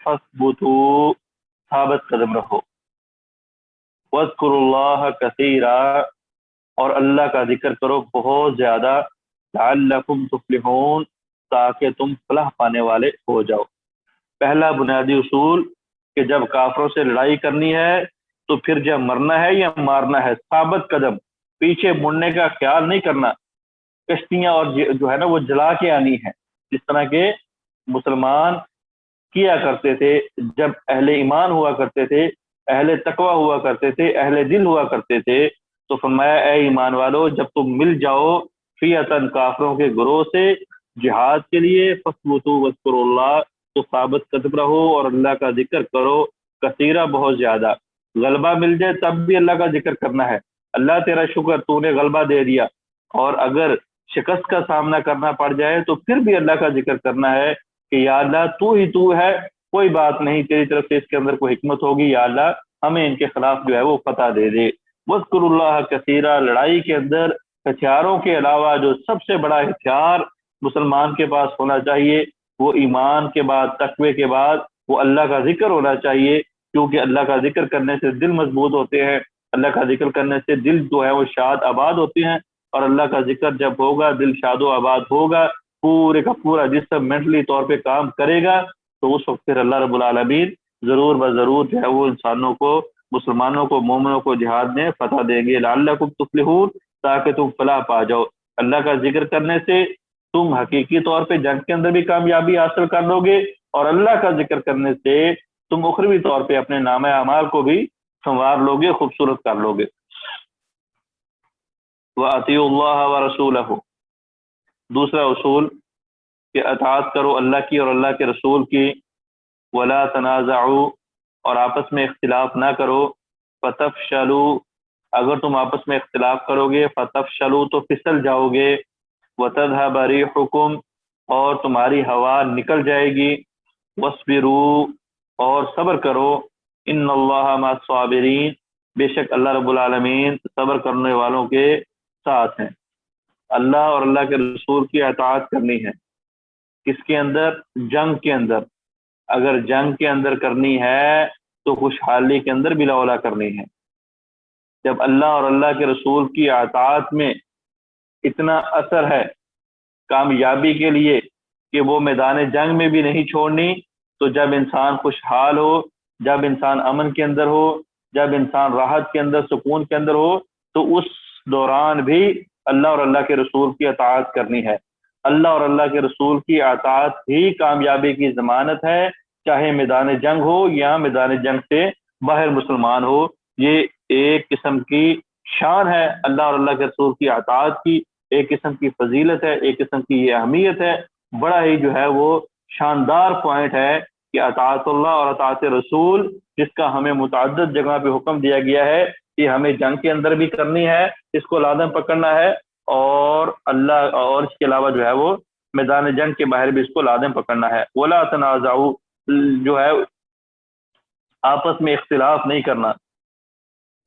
فاثبتوا، ثابت قدم رہو، واذکروا اللہ کثیرا، اور اللہ کا ذکر کرو بہت زیادہ، لعلکم تفلحون، تاکہ تم فلاح پانے والے ہو جاؤ۔ پہلا بنیادی اصول کہ جب کافروں سے لڑائی کرنی ہے تو پھر جب مرنا ہے یا مارنا ہے، ثابت قدم، پیچھے مڑنے کا خیال نہیں کرنا۔ کشتیاں اور جو ہے نا وہ جلا کے آنی ہے، جس طرح کے مسلمان کیا کرتے تھے جب اہل ایمان ہوا کرتے تھے، اہل تقوی ہوا کرتے تھے، اہل دل ہوا کرتے تھے۔ تو فرمایا اے ایمان والو، جب تم مل جاؤ فئتن، کافروں کے گروہ سے جہاد کے لیے، فاثبتوا واذکروا اللہ، تو ثابت قدم رہو اور اللہ کا ذکر کرو، کثیرہ، بہت زیادہ۔ غلبہ مل جائے تب بھی اللہ کا ذکر کرنا ہے، اللہ تیرا شکر تو نے غلبہ دے دیا، اور اگر شکست کا سامنا کرنا پڑ جائے تو پھر بھی اللہ کا ذکر کرنا ہے کہ یا اللہ تو ہی تو ہے، کوئی بات نہیں، تیری طرف سے اس کے اندر کوئی حکمت ہوگی، یا اللہ ہمیں ان کے خلاف جو ہے وہ فتح دے دے۔ وَاذْكُرُوا اللَّهَ كَثِيرًا، لڑائی کے اندر ہتھیاروں کے علاوہ جو سب سے بڑا ہتھیار مسلمان کے پاس ہونا چاہیے وہ ایمان کے بعد، تقوی کے بعد، وہ اللہ کا ذکر ہونا چاہیے، کیونکہ اللہ کا ذکر کرنے سے دل مضبوط ہوتے ہیں، اللہ کا ذکر کرنے سے دل جو ہے وہ شاد آباد ہوتے ہیں، اور اللہ کا ذکر جب ہوگا، دل شاد و آباد ہوگا، پورے کا پورا جسم مینٹلی طور پہ کام کرے گا، تو اس وقت پھر اللہ رب العالمین ضرور بضرور جو ہے وہ انسانوں کو، مسلمانوں کو، مومنوں کو جہاد میں فتح دیں گے، لعلکم تفلحون، تاکہ تم فلاح پا جاؤ۔ اللہ کا ذکر کرنے سے تم حقیقی طور پہ جنگ کے اندر بھی کامیابی حاصل کر لو گے، اور اللہ کا ذکر کرنے سے تم اخروی طور پہ اپنے نامہ اعمال کو بھی سنوار لو گے، خوبصورت کر لو گے۔ وَأَطِیعُوا اللَّهَ وَرَسُولَهُ، دوسرا اصول کہ اطاعت کرو اللہ کی اور اللہ کے رسول کی۔ وَلَا تَنَازَعُوا، اور آپس میں اختلاف نہ کرو۔ فَتَفْشَلُوا، اگر تم آپس میں اختلاف کرو گے، فَتَفْشَلُوا، تو پھسل جاؤ گے، وَتَذْهَبَ رِيحُكُمْ، اور تمہاری ہوا نکل جائے گی، وَاصْبِرُوا، اور صبر کرو، إِنَّ اللَّهَ مَعَ الصَّابِرِينَ، بے شک اللہ رب العالمین صبر کرنے والوں کے ساتھ ہیں۔ اللہ اور اللہ کے رسول کی اطاعت کرنی ہے، کس کے اندر؟ جنگ کے اندر۔ اگر جنگ کے اندر کرنی ہے تو خوشحالی کے اندر بلا اولا کرنی ہے۔ جب اللہ اور اللہ کے رسول کی اطاعت میں اتنا اثر ہے کامیابی کے لیے کہ وہ میدان جنگ میں بھی نہیں چھوڑنی، تو جب انسان خوشحال ہو، جب انسان امن کے اندر ہو، جب انسان راحت کے اندر، سکون کے اندر ہو، تو اس دوران بھی اللہ اور اللہ کے رسول کی اطاعت کرنی ہے۔ اللہ اور اللہ کے رسول کی اطاعت ہی کامیابی کی ضمانت ہے، چاہے میدان جنگ ہو یا میدان جنگ سے باہر مسلمان ہو۔ یہ ایک قسم کی شان ہے اللہ اور اللہ کے رسول کی اطاعت کی، ایک قسم کی فضیلت ہے، ایک قسم کی یہ اہمیت ہے، بڑا ہی جو ہے وہ شاندار پوائنٹ ہے کہ اطاعت اللہ اور اطاعت رسول، جس کا ہمیں متعدد جگہ پہ حکم دیا گیا ہے کہ ہمیں جنگ کے اندر بھی کرنی ہے، اس کو لازم پکڑنا ہے، اور اللہ اور اس کے علاوہ جو ہے وہ میدان جنگ کے باہر بھی اس کو لازم پکڑنا ہے۔ وَلَا تَنَازَعُوا، جو ہے آپس میں اختلاف نہیں کرنا،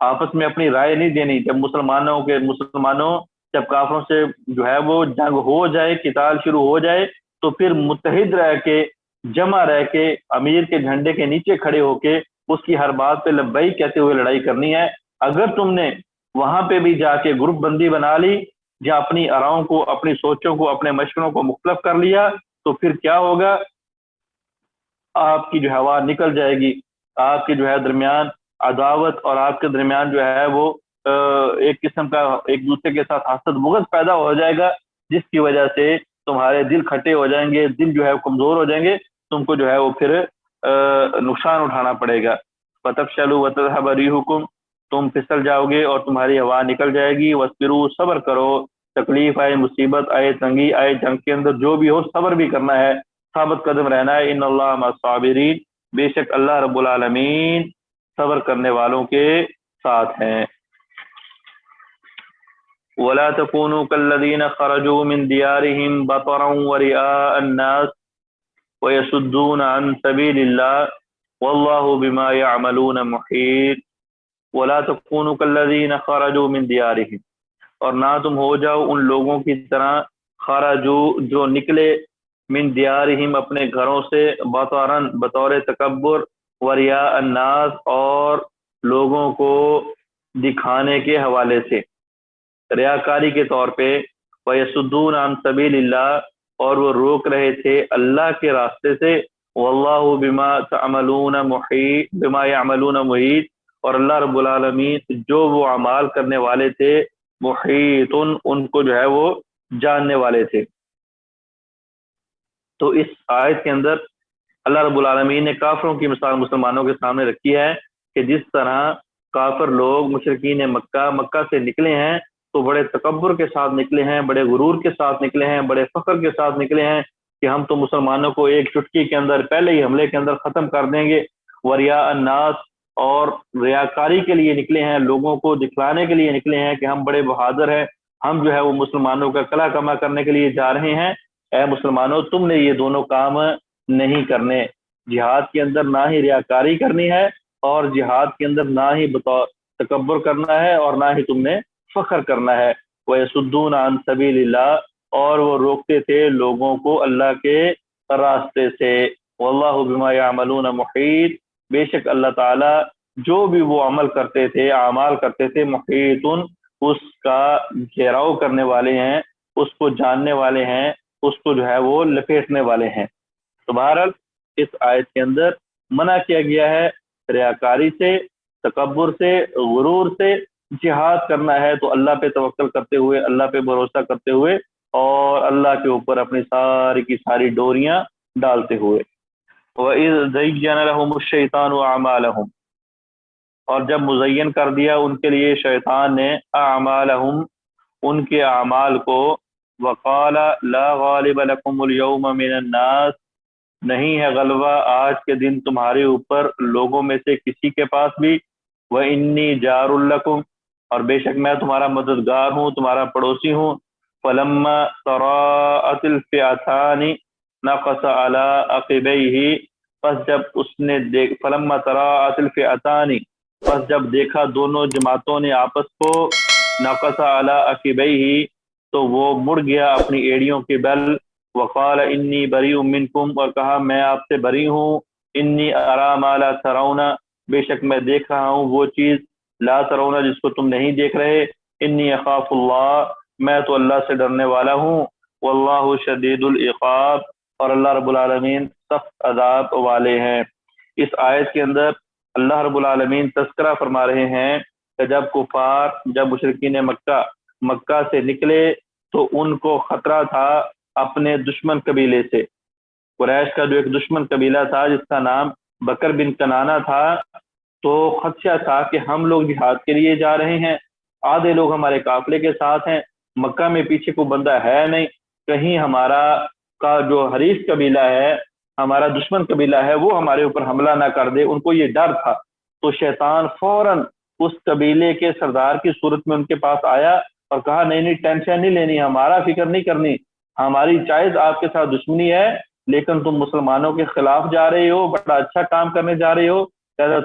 آپس میں اپنی رائے نہیں دینی۔ جب مسلمانوں جب کافروں سے جو ہے وہ جنگ ہو جائے، قتال شروع ہو جائے، تو پھر متحد رہ کے، جمع رہ کے، امیر کے جھنڈے کے نیچے کھڑے ہو کے اس کی ہر بات پہ لبیک کہتے ہوئے لڑائی کرنی ہے۔ اگر تم نے وہاں پہ بھی جا کے گروپ بندی بنا لی، یا اپنی آراؤں کو، اپنی سوچوں کو، اپنے مشوروں کو مختلف کر لیا، تو پھر کیا ہوگا؟ آپ کی جو ہوا نکل جائے گی، آپ کے جو ہے درمیان عداوت، اور آپ کے درمیان جو ہے وہ ایک قسم کا ایک دوسرے کے ساتھ حسد بغض پیدا ہو جائے گا، جس کی وجہ سے تمہارے دل کھٹے ہو جائیں گے، دل جو ہے کمزور ہو جائیں گے، تم کو جو ہے وہ پھر نقصان اٹھانا پڑے گا۔ فَتَفْشَلُوا وَتَذْهَبَ رِيحُكُمْ، تم پھسل جاؤ گے اور تمہاری ہوا نکل جائے گی، وَاصْبِرُوا، صبر کرو، تکلیف آئے، مصیبت آئے، تنگی آئے، جنگ کے اندر جو بھی ہو صبر بھی کرنا ہے، ثابت قدم رہنا ہے۔ ان اللہ مع الصابرین، بے شک اللہ رب العالمین صبر کرنے والوں کے ساتھ ہیں۔ ولا تكونوا كالذين خرجوا من ديارهم بطرا ورئاء الناس ويصدون عن سبيل الله والله بما يعملون محيط۔ ولا تكونوا كالذين خرجوا من ديارهم، اور نہ تم ہو جاؤ ان لوگوں کی طرح خرجو جو نکلے، من دیارہم اپنے گھروں سے، بطرن بطور تکبر، وریا الناس اور لوگوں کو دکھانے کے حوالے سے، ریاکاری کے طور پہ، وَيَصُدُّونَ عَن سَبِيلِ اللَّهِ اور وہ روک رہے تھے اللہ کے راستے سے، وَاللَّهُ بِمَا تَعْمَلُونَ مُحِيطٌ بِمَا يَعْمَلُونَ مُحِيطٌ اور اللہ رب العالمین جو وہ اعمال کرنے والے تھے، محیط ان کو جو ہے وہ جاننے والے تھے۔ تو اس آیت کے اندر اللہ رب العالمین نے کافروں کی مثال مسلمانوں کے سامنے رکھی ہے کہ جس طرح کافر لوگ مشرکین مکہ سے نکلے ہیں تو بڑے تکبر کے ساتھ نکلے ہیں، بڑے غرور کے ساتھ نکلے ہیں، بڑے فخر کے ساتھ نکلے ہیں کہ ہم تو مسلمانوں کو ایک چٹکی کے اندر، پہلے ہی حملے کے اندر ختم کر دیں گے۔ وریا الناس اور ریاکاری کے لیے نکلے ہیں، لوگوں کو دکھلانے کے لیے نکلے ہیں کہ ہم بڑے بہادر ہیں، ہم جو ہے وہ مسلمانوں کا کلا کما کرنے کے لیے جا رہے ہیں۔ اے مسلمانوں، تم نے یہ دونوں کام نہیں کرنے، جہاد کے اندر نہ ہی ریاکاری کرنی ہے اور جہاد کے اندر نہ ہی تکبر کرنا ہے اور نہ ہی تم نے فخر کرنا ہے۔ وَيَصُدُّونَ عَن سَبِيلِ اللَّهِ اور وہ روکتے تھے لوگوں کو اللہ کے راستے سے۔ وَاللَّهُ بِمَا يَعْمَلُونَ مُحِيطٌ بے شک اللہ تعالیٰ جو بھی وہ عمل کرتے تھے، اعمال کرتے تھے، محیط اس کا گھیراؤ کرنے والے ہیں، اس کو جاننے والے ہیں، اس کو جو ہے وہ لپیٹنے والے ہیں۔ تو بہرحال اس آیت کے اندر منع کیا گیا ہے ریاکاری سے، تکبر سے، غرور سے۔ جہاد کرنا ہے تو اللہ پہ توکل کرتے ہوئے، اللہ پہ بھروسہ کرتے ہوئے اور اللہ کے اوپر اپنی ساری کی ساری ڈوریاں ڈالتے ہوئے۔ وَإِذْ زَيَّنَ لَهُمُ الشَّيْطَانُ أَعْمَالَهُمْ اور جب مزین کر دیا ان کے لیے شیطان نے، اعمالهم ان کے اعمال کو، وقال لا غالب لكم اليوم من الناس نہیں ہے غلبہ آج کے دن تمہارے اوپر لوگوں میں سے کسی کے پاس بھی، وانی جار لکم اور بے شک میں تمہارا مددگار ہوں، تمہارا پڑوسی ہوں۔ فلما تراءت الفئتان نقص على عقبیہ پس جب اس نے فلما تراءت الفئتان پس جب دیکھا دونوں جماعتوں نے آپس کو، نقص على عقبیہ تو وہ مڑ گیا اپنی ایڑیوں کے بل، وقال انی بریء منکم اور کہا میں آپ سے بری ہوں، انی ارا ما لا ترون بے شک میں دیکھ رہا ہوں وہ چیز، لا ترون جس کو تم نہیں دیکھ رہے، انی اخاف اللہ میں تو اللہ سے ڈرنے والا ہوں، واللہ شدید العقاب اور اللہ رب العالمین سخت عذاب والے ہیں۔ اس آیت کے اندر اللہ رب العالمین تذکرہ فرما رہے ہیں کہ جب کفار، جب مشرکین مکہ سے نکلے تو ان کو خطرہ تھا اپنے دشمن قبیلے سے۔ قریش کا جو ایک دشمن قبیلہ تھا جس کا نام بکر بن کنانہ تھا، تو خدشہ تھا کہ ہم لوگ جہاد کے لیے جا رہے ہیں، آدھے لوگ ہمارے قافلے کے ساتھ ہیں، مکہ میں پیچھے کوئی بندہ ہے نہیں، کہیں ہمارا کا جو حریف قبیلہ ہے، ہمارا دشمن قبیلہ ہے، وہ ہمارے اوپر حملہ نہ کر دے، ان کو یہ ڈر تھا۔ تو شیطان فوراً اس قبیلے کے سردار کی صورت میں ان کے پاس آیا اور کہا نہیں ٹینشن نہیں لینی، ہمارا فکر نہیں کرنی، ہماری جائز آپ کے ساتھ دشمنی ہے لیکن تم مسلمانوں کے خلاف جا رہے ہو، بڑا اچھا کام کرنے جا رہے ہو،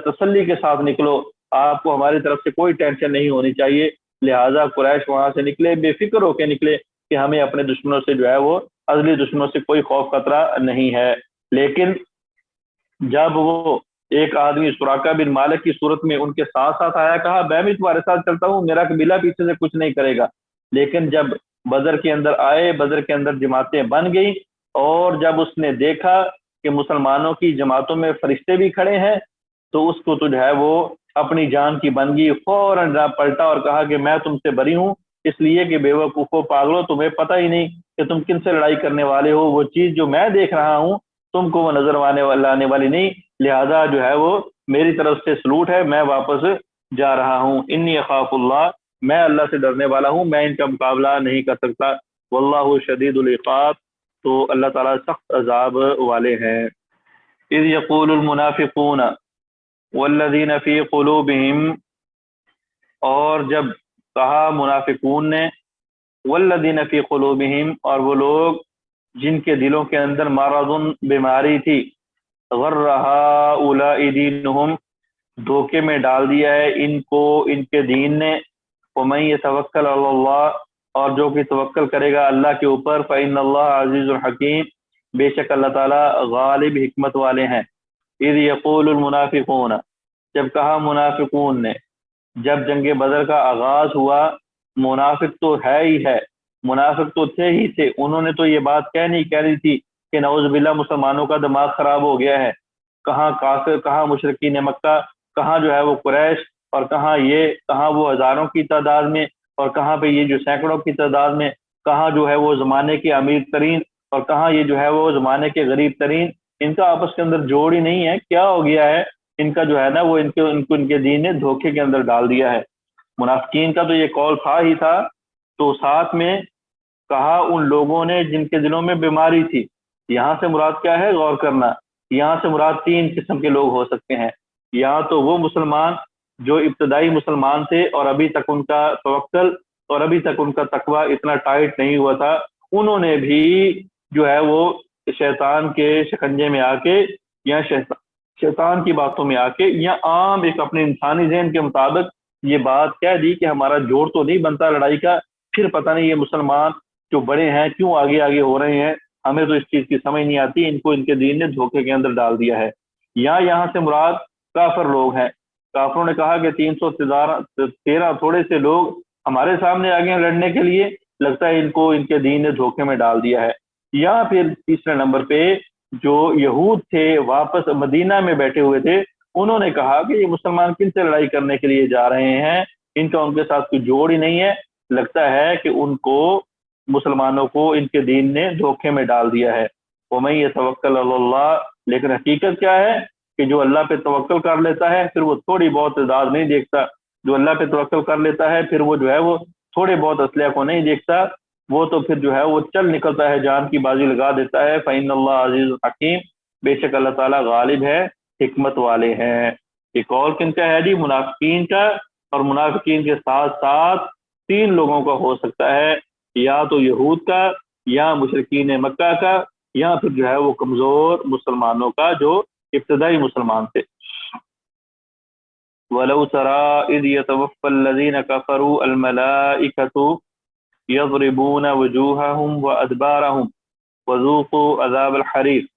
تسلی کے ساتھ نکلو، آپ کو ہماری طرف سے کوئی ٹینشن نہیں ہونی چاہیے۔ لہٰذا قریش وہاں سے نکلے، بے فکر ہو کے نکلے کہ ہمیں اپنے دشمنوں سے جو ہے وہ ازلی دشمنوں سے کوئی خوف خطرہ نہیں ہے۔ لیکن جب وہ ایک آدمی سراقہ بن مالک کی صورت میں ان کے ساتھ ساتھ آیا، کہا میں بھی تمہارے ساتھ چلتا ہوں، میرا قبیلہ پیچھے سے کچھ نہیں کرے گا۔ لیکن جب بدر کے اندر آئے، بدر کے اندر جماعتیں بن گئی اور جب اس نے دیکھا کہ مسلمانوں کی جماعتوں میں فرشتے بھی کھڑے ہیں تو اس کو تو جو ہے وہ اپنی جان کی بن گئی، فوراً پلٹا اور کہا کہ میں تم سے بری ہوں، اس لیے کہ بے وقوفو پاگلو تمہیں پتہ ہی نہیں کہ تم کن سے لڑائی کرنے والے ہو، وہ چیز جو میں دیکھ رہا ہوں تم کو وہ نظر آنے والی نہیں، لہذا جو ہے وہ میری طرف سے سلوٹ ہے، میں واپس جا رہا ہوں۔ انی اخاف اللہ میں اللہ سے ڈرنے والا ہوں، میں ان کا مقابلہ نہیں کر سکتا۔ واللہ شدید العقاب، تو اللہ تعالیٰ سخت عذاب والے ہیں۔ اذ یقول المنافقون والذین فی قلوبہم، اور جب کہا منافقون نے، والذین فی قلوبہم، اور وہ لوگ جن کے دلوں کے اندر مرض بیماری تھی، غر ہؤلاء دینہم، دھوکے میں ڈال دیا ہے ان کو ان کے دین نے، ومن یتوکل علی اللہ، اور جو کہ توکل کرے گا اللہ کے اوپر، فإن اللہ عزیز الحکیم، بے شک اللہ تعالیٰ غالب حکمت والے ہیں۔ اذ یقول المنافقون، جب کہا منافقون نے، جب جنگ بدر کا آغاز ہوا، منافق تو ہے ہی ہے، منافق تو تھے ہی تھے، انہوں نے تو یہ بات کہنی تھی کہ نعوذ باللہ مسلمانوں کا دماغ خراب ہو گیا ہے، کہاں کافر، کہاں مشرکین مکہ، کہاں جو ہے وہ قریش، اور کہاں وہ ہزاروں کی تعداد میں، اور کہاں پہ یہ جو سینکڑوں کی تعداد میں، کہاں جو ہے وہ زمانے کے امیر ترین، اور کہاں یہ جو ہے وہ زمانے کے غریب ترین، ان کا آپس کے اندر جوڑ ہی نہیں ہے، کیا ہو گیا ہے ان کا جو ہے نا وہ ان کے دین نے دھوکے کے اندر ڈال دیا ہے۔ منافقین کا تو یہ قول تھا ہی تھا، تو ساتھ میں کہا ان لوگوں نے جن کے دلوں میں بیماری تھی۔ یہاں سے مراد کیا ہے، غور کرنا، یہاں سے مراد تین قسم کے لوگ ہو سکتے ہیں۔ یا تو وہ مسلمان جو ابتدائی مسلمان تھے اور ابھی تک ان کا توکل اور ابھی تک ان کا تقوی اتنا ٹائٹ نہیں ہوا تھا، انہوں نے بھی جو ہے وہ شیطان کے شکنجے میں آ کے یا شیطان کی باتوں میں آ کے یا عام ایک اپنے انسانی ذہن کے مطابق یہ بات کہہ دی کہ ہمارا جوڑ تو نہیں بنتا لڑائی کا، پھر پتہ نہیں یہ مسلمان جو بڑے ہیں کیوں آگے آگے ہو رہے ہیں، ہمیں تو اس چیز کی سمجھ نہیں آتی، ان کو ان کے دین نے دھوکے کے اندر ڈال دیا ہے۔ یا یہاں سے مراد کافر لوگ ہیں، کافروں نے کہا کہ 313 تھوڑے سے لوگ ہمارے سامنے آگے ہیں لڑنے کے لیے، لگتا ہے ان کو ان کے دین نے دھوکے میں ڈال دیا ہے۔ یا پھر تیسرے نمبر پہ جو یہود تھے واپس مدینہ میں بیٹھے ہوئے تھے، انہوں نے کہا کہ یہ مسلمان کن سے لڑائی کرنے کے لیے جا رہے ہیں، ان کا ان کے ساتھ کوئی جوڑ ہی نہیں ہے، لگتا ہے کہ ان کو مسلمانوں کو ان کے دین نے دھوکے میں ڈال دیا ہے۔ وَمَن يَتَوَكَّلْ عَلَى اللَّهِ، لیکن حقیقت کیا ہے کہ جو اللہ پہ توکل کر لیتا ہے پھر وہ تھوڑی بہت تعداد نہیں دیکھتا، جو اللہ پہ توکل کر لیتا ہے پھر وہ جو ہے وہ تھوڑے بہت اسلحہ کو نہیں دیکھتا، وہ تو پھر جو ہے وہ چل نکلتا ہے، جان کی بازی لگا دیتا ہے۔ فَإِنَّ اللَّهَ عَزِيزٌ حَكِيمٌ، بے شک اللہ تعالیٰ غالب ہے، حکمت والے ہیں۔ یہ قول کن کا ہے جی؟ منافقین کا، اور منافقین کے ساتھ ساتھ تین لوگوں کا ہو سکتا ہے، یا تو یہود کا، یا مشرکین مکہ کا، یا پھر جو ہے وہ کمزور مسلمانوں کا جو ابتدائی مسلمان تھے۔ وَلَوْ تَرَىٰ إِذْ يَتَوَفَّى الَّذِينَ كَفَرُوا الْمَلَائِكَةُ يَضْرِبُونَ وُجُوهَهُمْ وَأَدْبَارَهُمْ وَذُوقُوا عَذَابَ الْحَرِيقِ۔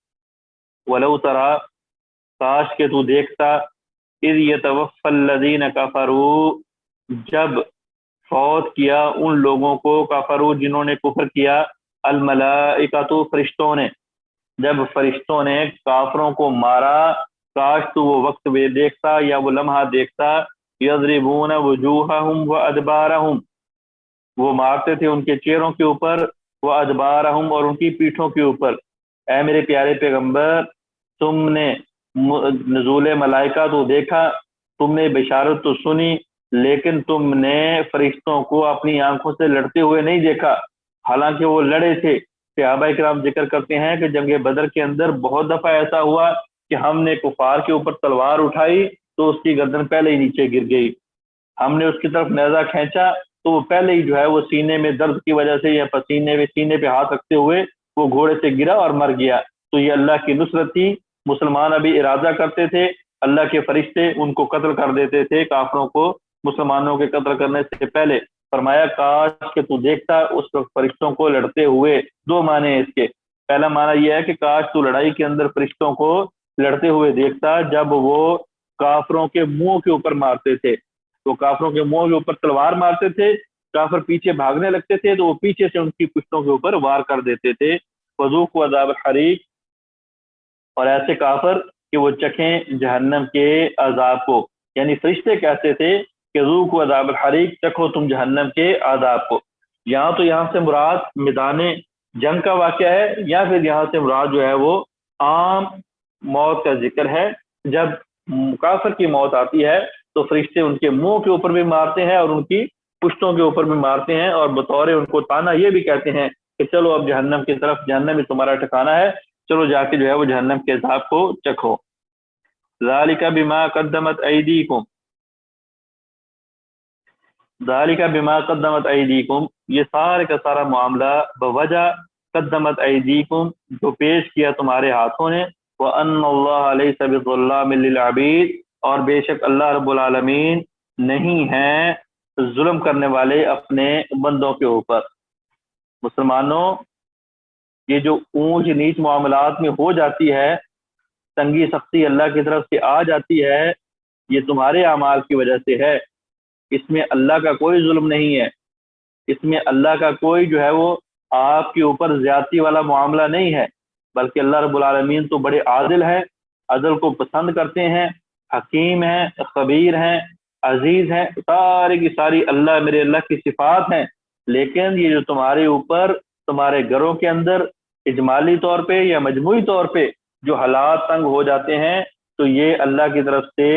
وَلَوْ تَرَىٰ، کاش کہ تو دیکھتا، اذ یتوفی الذین کفروا، جب فوت کیا ان لوگوں کو، کفروا جنہوں نے کفر کیا، الملائکۃ فرشتوں نے، جب فرشتوں نے کافروں کو مارا، کاش تو وہ وقت وہ دیکھتا یا وہ لمحہ دیکھتا، یضربون وجوہہم وادبارہم، وہ مارتے تھے ان کے چہروں کے اوپر، وادبارہم اور ان کی پیٹھوں کے اوپر۔ اے میرے پیارے پیغمبر، تم نے نزول ملائکہ تو دیکھا، تم نے بشارت تو سنی، لیکن تم نے فرشتوں کو اپنی آنکھوں سے لڑتے ہوئے نہیں دیکھا، حالانکہ وہ لڑے تھے۔ صحابہ کرام ذکر کرتے ہیں کہ جنگ بدر کے اندر بہت دفعہ ایسا ہوا کہ ہم نے کفار کے اوپر تلوار اٹھائی تو اس کی گردن پہلے ہی نیچے گر گئی، ہم نے اس کی طرف نیزہ کھینچا تو وہ پہلے ہی جو ہے وہ سینے میں درد کی وجہ سے یا سینے پہ ہاتھ رکھتے ہوئے وہ گھوڑے سے گرا اور مر گیا۔ تو یہ اللہ کی نصرت تھی، مسلمان ابھی ارادہ کرتے تھے، اللہ کے فرشتے ان کو قتل کر دیتے تھے، کافروں کو مسلمانوں کے قتل کرنے سے پہلے۔ فرمایا کاش کہ تو دیکھتا اس وقت فرشتوں کو لڑتے ہوئے۔ دو معنی ہیں اس کے، پہلا معنی یہ ہے کہ کاش تو لڑائی کے اندر فرشتوں کو لڑتے ہوئے دیکھتا جب وہ کافروں کے منہ کے اوپر مارتے تھے، تو کافروں کے منہ کے اوپر تلوار مارتے تھے، کافر پیچھے بھاگنے لگتے تھے تو وہ پیچھے سے ان کی پشتوں کے اوپر وار کر دیتے تھے۔ وذوقوا عذاب الحریق، اور ایسے کافر کہ وہ چکھیں جہنم کے عذاب کو، یعنی فرشتے کہتے تھے کہ ذوقوا عذاب الحریق، چکھو تم جہنم کے عذاب کو۔ یہاں سے مراد میدان جنگ کا واقعہ ہے، یا پھر یہاں سے مراد جو ہے وہ عام موت کا ذکر ہے۔ جب کافر کی موت آتی ہے تو فرشتے ان کے منہ کے اوپر بھی مارتے ہیں اور ان کی پشتوں کے اوپر بھی مارتے ہیں اور بطور ان کو تانا یہ بھی کہتے ہیں کہ چلو اب جہنم کی طرف، جہنم ہی تمہارا ٹھکانا ہے، چلو جا کے جو ہے وہ جہنم کے عذاب کو چکھو۔ ذالک بما قدمت ایدیکم، ذالک بما قدمت ایدیکم، یہ سارے کا سارا معاملہ بوجہ قدمت ایدیکم، جو پیش کیا تمہارے ہاتھوں نے، وَأَنَّ اللَّهَ لَيْسَ بِظَلَّامٍ لِّلْعَبِيدِ، اور بے شک اللہ رب العالمین نہیں ہیں ظلم کرنے والے اپنے بندوں کے اوپر۔ مسلمانوں، یہ جو اونچ نیچ معاملات میں ہو جاتی ہے، تنگی سختی اللہ کی طرف سے آ جاتی ہے، یہ تمہارے اعمال کی وجہ سے ہے۔ اس میں اللہ کا کوئی ظلم نہیں ہے، اس میں اللہ کا کوئی جو ہے وہ آپ کے اوپر زیادتی والا معاملہ نہیں ہے، بلکہ اللہ رب العالمین تو بڑے عادل ہے، عدل کو پسند کرتے ہیں، حکیم ہیں، خبیر ہیں، عزیز ہیں، ساری کی ساری اللہ میرے اللہ کی صفات ہیں۔ لیکن یہ جو تمہارے اوپر تمہارے گھروں کے اندر اجمالی طور پہ یا مجموعی طور پہ جو حالات تنگ ہو جاتے ہیں، تو یہ اللہ کی طرف سے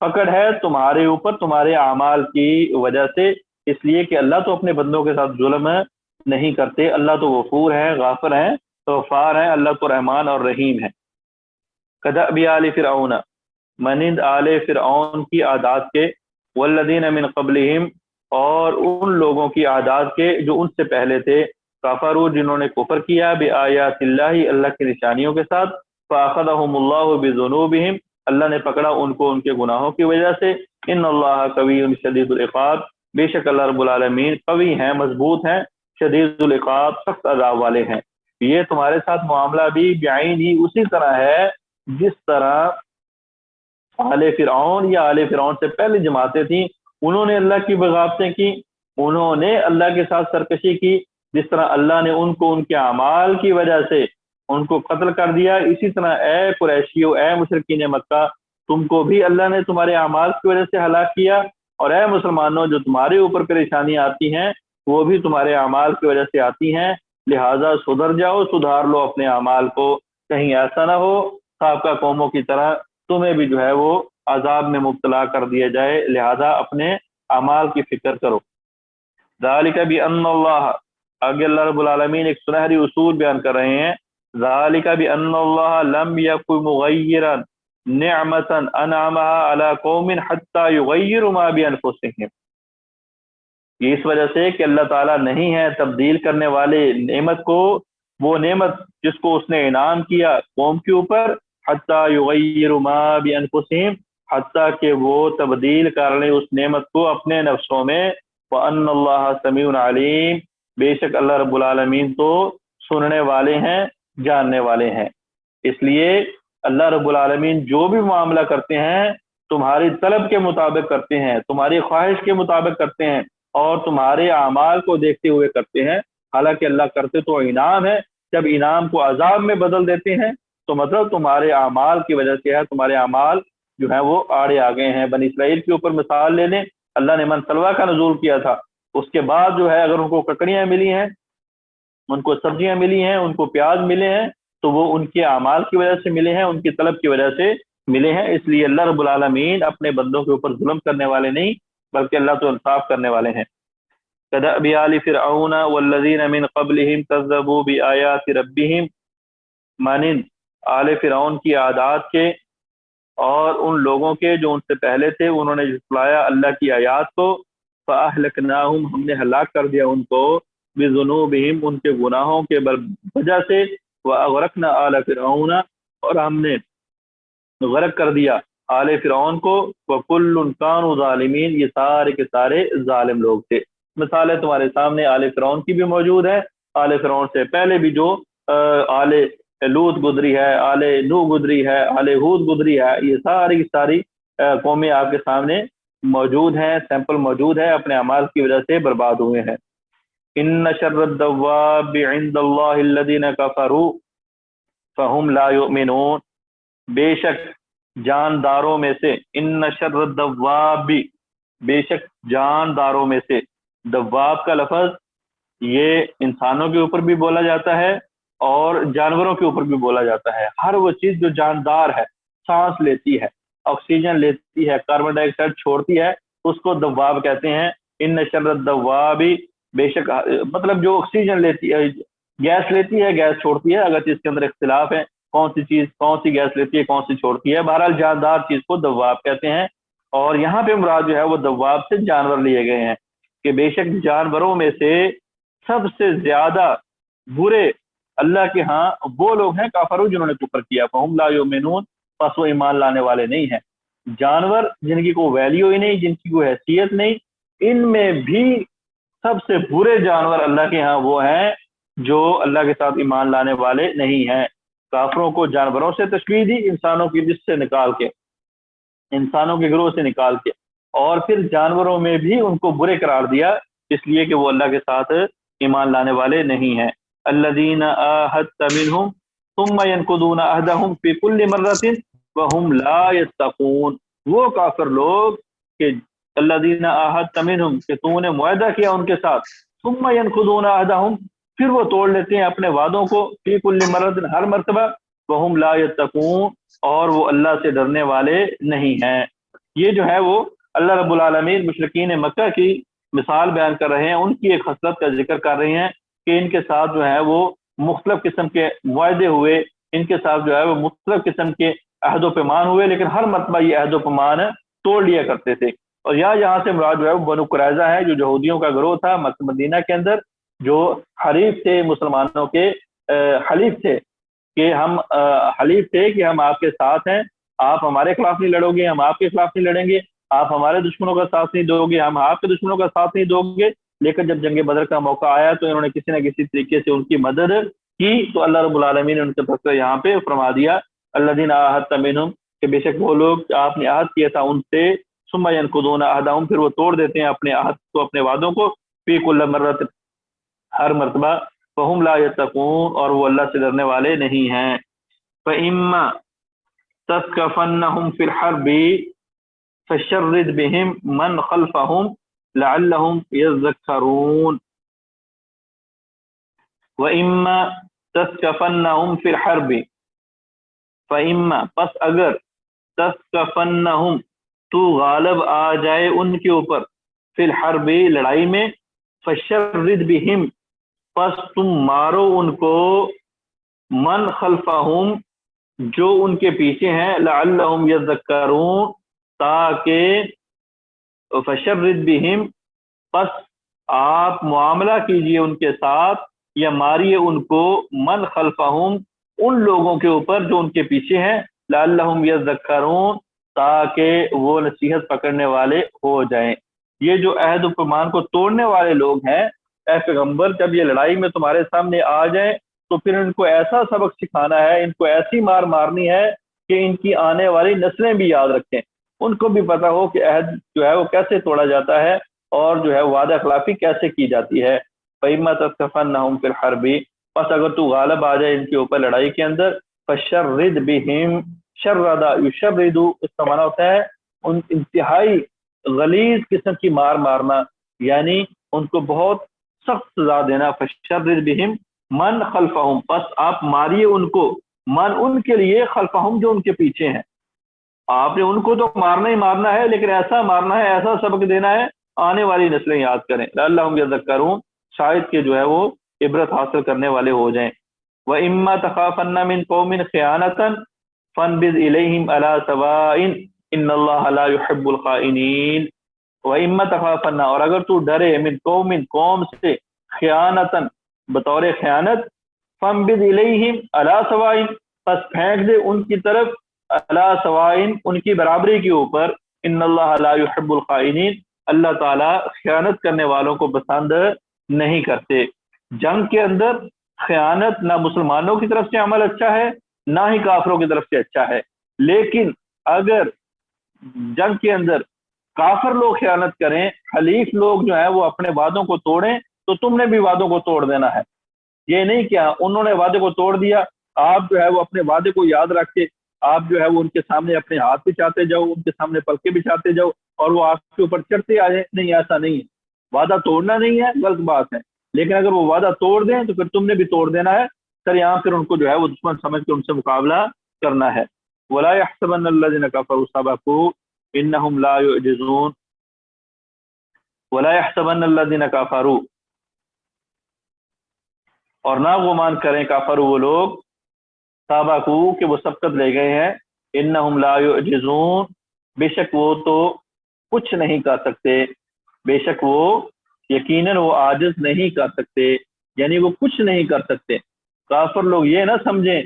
پکڑ ہے تمہارے اوپر تمہارے اعمال کی وجہ سے، اس لیے کہ اللہ تو اپنے بندوں کے ساتھ ظلم نہیں کرتے، اللہ تو غفور ہے، غافر ہے، غفار ہے، اللہ تو رحمان اور رحیم ہے۔ کدأب آل فرعون، مانند آل فرعون کی عادات کے، والذین من قبلہم، اور ان لوگوں کی عادات کے جو ان سے پہلے تھے، کفروا، جنہوں نے کفر کیا، بآیات اللہ، اللہ کی نشانیوں کے ساتھ، فاخذہم اللہ بذنوبہم، اللہ نے پکڑا ان کو ان کے گناہوں کی وجہ سے، ان اللہ قوی شدید العقاب، بے شک اللہ رب العالمین قوی ہیں، مضبوط ہیں، شدید العقاب، سخت عذاب والے ہیں۔ یہ تمہارے ساتھ معاملہ بھی بعین ہی اسی طرح ہے جس طرح آل فرعون یا آل فرعون سے پہلے جماعتیں تھیں، انہوں نے اللہ کی بغاوتیں کی، انہوں نے اللہ کے ساتھ سرکشی کی، جس طرح اللہ نے ان کو ان کے اعمال کی وجہ سے ان کو قتل کر دیا، اسی طرح اے قریشیو، اے مشرکین مکہ، تم کو بھی اللہ نے تمہارے اعمال کی وجہ سے ہلاک کیا، اور اے مسلمانوں، جو تمہارے اوپر پریشانیاں آتی ہیں وہ بھی تمہارے اعمال کی وجہ سے آتی ہیں، لہٰذا سدھر جاؤ، سدھار لو اپنے اعمال کو، کہیں ایسا نہ ہو سابقہ قوموں کی طرح تمہیں بھی جو ہے وہ عذاب میں مبتلا کر دیا جائے، لہذا اپنے اعمال کی فکر کرو۔ ذالک بأن اللہ، آگے اللہ رب العالمین ایک سنہری اصول بیان کر رہے ہیں، ذالک بأن اللہ لم یکن مغیرا نعمتا انعمها على قوم حتى یغیروا ما بانفسهم، یہ اس وجہ سے کہ اللہ تعالیٰ نہیں ہے تبدیل کرنے والے نعمت کو، وہ نعمت جس کو اس نے انعام کیا قوم کے اوپر، حتیٰ یغیروا ما بانفسهم، حتیٰ کہ وہ تبدیل کر لیں اس نعمت کو اپنے نفسوں میں، وان اللہ سمیع علیم، بے شک اللہ رب العالمین تو سننے والے ہیں، جاننے والے ہیں۔ اس لیے اللہ رب العالمین جو بھی معاملہ کرتے ہیں تمہاری طلب کے مطابق کرتے ہیں، تمہاری خواہش کے مطابق کرتے ہیں، اور تمہارے اعمال کو دیکھتے ہوئے کرتے ہیں، حالانکہ اللہ کرتے تو انعام ہے، جب انعام کو عذاب میں بدل دیتے ہیں تو مطلب تمہارے اعمال کی وجہ سے ہے، تمہارے اعمال جو ہیں وہ آڑے آ گئے ہیں۔ بنی اسرائیل کے اوپر مثال لے لیں، اللہ نے من سلوا کا نزول کیا تھا، اس کے بعد جو ہے اگر ان کو ککڑیاں ملی ہیں، ان کو سبزیاں ملی ہیں، ان کو پیاز ملے ہیں، تو وہ ان کے اعمال کی وجہ سے ملے ہیں، ان کی طلب کی وجہ سے ملے ہیں۔ اس لیے اللہ رب العالمین اپنے بندوں کے اوپر ظلم کرنے والے نہیں، بلکہ اللہ تو انصاف کرنے والے ہیں۔ کدأب آل فرعون والذین من قبلہم کذبوا بآیات ربہم، مانند آل فرعون کی عادات کے اور ان لوگوں کے جو ان سے پہلے تھے، انہوں نے جھٹلایا اللہ کی آیات کو، فأہلکناہم، ہم نے ہلاک کر دیا ان کو، بذنوبہم، ان کے گناہوں کے وجہ سے، وأغرقنا آل فرعون، اور ہم نے غرق کر دیا آل فرعون کو، وکل کانوا ظالمین، یہ سارے کے سارے ظالم لوگ تھے۔ مثالیں تمہارے سامنے آل فرعون کی بھی موجود ہے، آل فرعون سے پہلے بھی جو آل لوط گزری ہے، آل نوح گزری ہے، آل ہود گزری ہے، یہ ساری کی ساری قومیں آپ کے سامنے موجود ہیں، سیمپل موجود ہے، اپنے اعمال کی وجہ سے برباد ہوئے ہیں۔ ان شر الدواب عند اللہ الذین کفروا فہم لا یؤمنون، بے شک جانداروں میں سے، ان شر الدواب، بے شک جانداروں میں سے، دواب کا لفظ یہ انسانوں کے اوپر بھی بولا جاتا ہے اور جانوروں کے اوپر بھی بولا جاتا ہے۔ ہر وہ چیز جو جاندار ہے، سانس لیتی ہے، آکسیجن لیتی ہے، کاربن ڈائی آکسائڈ چھوڑتی ہے، اس کو دواب کہتے ہیں۔ ان شر الدواب، بے شک مطلب جو آکسیجن لیتی ہے، گیس لیتی ہے، گیس چھوڑتی ہے، اگر اس کے اندر اختلاف ہے کون سی چیز کون سی گیس لیتی ہے کون سی چھوڑتی ہے، بہرحال جاندار چیز کو دواب کہتے ہیں۔ اور یہاں پہ مراد جو ہے وہ دواب سے جانور لیے گئے ہیں کہ بے شک جانوروں میں سے سب سے زیادہ برے اللہ کے ہاں وہ لوگ ہیں کافرون جنہوں نے کفر کیا، فہم لا یؤمنون، پس وہ ایمان لانے والے نہیں ہیں۔ جانور جن کی کوئی ویلیو ہی نہیں، جن کی کوئی حیثیت نہیں، ان میں بھی سب سے برے جانور اللہ کے ہاں وہ ہیں جو اللہ کے ساتھ ایمان لانے والے نہیں ہیں۔ کافروں کو جانوروں سے تشبیہ دی، انسانوں کی جس سے نکال کے، انسانوں کے گروہ سے نکال کے، اور پھر جانوروں میں بھی ان کو برے قرار دیا اس لیے کہ وہ اللہ کے ساتھ ایمان لانے والے نہیں ہیں۔ الذین عاہدت منہم ثم ینقضون عہدہم فی کل مرۃ وہم لا یتقون، وہ کافر لوگ کہ الذین عاہدت منہم کہ تو نے معاہدہ کیا ان کے ساتھ، ثم ینقضون عہدہم پھر وہ توڑ لیتے ہیں اپنے وعدوں کو، فی کل مرۃ ہر مرتبہ، وہم لا یتقون اور وہ اللہ سے ڈرنے والے نہیں ہیں۔ یہ جو ہے وہ اللہ رب العالمین مشرکین مکہ کی مثال بیان کر رہے ہیں، ان کی ایک خصلت کا ذکر کر رہے ہیں کہ ان کے ساتھ جو ہے وہ مختلف قسم کے معاہدے ہوئے، ان کے ساتھ جو ہے وہ مختلف قسم کے عہد و پیمان ہوئے، لیکن ہر مرتبہ یہ عہد و پیمان توڑ لیا کرتے تھے۔ اور یہاں سے مراد جو ہے وہ بنو قریظہ ہے، جو یہودیوں کا گروہ تھا مکہ مدینہ کے اندر، جو حلیف تھے مسلمانوں کے، حلیف تھے کہ ہم آپ کے ساتھ ہیں، آپ ہمارے خلاف نہیں لڑو گے، ہم آپ کے خلاف نہیں لڑیں گے، آپ ہمارے دشمنوں کا ساتھ نہیں دو گے، ہم آپ کے دشمنوں کا ساتھ نہیں دو گے۔ لیکن جب جنگ بدر کا موقع آیا تو انہوں نے کسی نہ کسی طریقے سے ان کی مدد کی، تو اللہ رب العالمین نے ان کے فیصلہ یہاں پہ فرما دیا الذین عاہدت منہم کہ بے شک وہ لوگ آپ نے عہد کیا تھا ان سے، ثم ینقضون عہدہم پھر وہ توڑ دیتے ہیں اپنے عہد کو، اپنے وعدوں کو، فی کل مرۃ ہر مرتبہ، فہم لا یتقون اور وہ اللہ سے ڈرنے والے نہیں ہیں۔ فإما تثقفنهم في الحرب فشرد بهم من خلفهم لعلهم يذكرون۔ وإما تثقفنهم في الحرب، فإما پس اگر تثقفنهم تو غالب آ جائے ان کے اوپر، فی الحرب لڑائی میں، فشرد بهم پس تم مارو ان کو، من خلفهم جو ان کے پیچھے ہیں، لعلہم یذکرون تاکہ، فشرد بہم پس آپ معاملہ کیجئے ان کے ساتھ یا ماریے ان کو، من خلفہم ان لوگوں کے اوپر جو ان کے پیچھے ہیں، لعلہم یذکرون تاکہ وہ نصیحت پکڑنے والے ہو جائیں۔ یہ جو عہد و پیمان کو توڑنے والے لوگ ہیں، اے پیغمبر جب یہ لڑائی میں تمہارے سامنے آ جائیں تو پھر ان کو ایسا سبق سکھانا ہے، ان کو ایسی مار مارنی ہے کہ ان کی آنے والی نسلیں بھی یاد رکھیں، ان کو بھی پتہ ہو کہ عہد جو ہے وہ کیسے توڑا جاتا ہے اور جو ہے وعدہ خلافی کیسے کی جاتی ہے۔ فإما تثقفنهم في الحرب پس اگر تو غالب آ جائے ان کے اوپر لڑائی کے اندر، فشرد بہم شرد یشرد اس کا معنی ہوتا ہے ان انتہائی غلیظ قسم کی مار مارنا، یعنی ان کو بہت سخت سزا دینا۔ فشرد بہم من خلفہم پس آپ ماریے ان کو، من ان کے لیے، خلفہم جو ان کے پیچھے ہیں، آپ نے ان کو تو مارنا ہی مارنا ہے، لیکن ایسا مارنا ہے، ایسا سبق دینا ہے آنے والی نسلیں یاد کریں، لعلہم یذکرون شاید کہ جو ہے وہ عبرت حاصل کرنے والے ہو جائیں۔ وَإِمَّا تَخَافَنَّ مِن قَوْمٍ خِيَانَةً فَانبِذْ إِلَيْهِمْ عَلَىٰ سَوَاءٍ إِنَّ اللَّهَ لَا يُحِبُّ الْخَائِنِينَ۔ وَإِمَّا تَخَافَنَّ اور اگر تو ڈرے، من قوم قوم سے، خیانتاً بطور خیانت، فَانبِذْ إِلَيْهِمْ عَلَىٰ سَوَاءٍ پس پھینک دے ان کی طرف، عَلَىٰ سَوَاءٍ ان کی برابری کے اوپر، إِنَّ اللَّهَ لَا يُحِبُّ الْخَائِنِينَ اللہ تعالیٰ خیانت کرنے والوں کو پسند نہیں کرتے۔ جنگ کے اندر خیانت نہ مسلمانوں کی طرف سے عمل اچھا ہے نہ ہی کافروں کی طرف سے اچھا ہے، لیکن اگر جنگ کے اندر کافر لوگ خیانت کریں، حلیف لوگ جو ہے وہ اپنے وعدوں کو توڑیں، تو تم نے بھی وعدوں کو توڑ دینا ہے۔ یہ نہیں کہ انہوں نے وعدے کو توڑ دیا، آپ جو ہے وہ اپنے وعدے کو یاد رکھ کے آپ جو ہے وہ ان کے سامنے اپنے ہاتھ بچھاتے جاؤ، ان کے سامنے پلکے بچھاتے جاؤ اور وہ آپ کے اوپر چڑھتے آ جائیں، نہیں، ایسا نہیں ہے۔ وعدہ توڑنا نہیں ہے، غلط بات ہے، لیکن اگر وہ وعدہ توڑ دیں تو پھر تم نے بھی توڑ دینا ہے، سر یہاں پھر ان کو جو ہے وہ دشمن سمجھ کے ان سے مقابلہ کرنا ہے۔ وَلَا يَحْسَبَنَّ الَّذِينَ كَفَرُوا سَبَقُوا إِنَّهُمْ لَا يُعْجِزُونَ ولا يحسبن الذين كفروا، اور نہ گمان کریں کافر وہ لوگ، سابقو کہ وہ سبقت لے گئے ہیں، انہم لا یعجزون بے شک وہ تو کچھ نہیں کر سکتے، بے شک وہ یقیناً وہ عاجز نہیں کر سکتے، یعنی وہ کچھ نہیں کر سکتے۔ کافر لوگ یہ نہ سمجھیں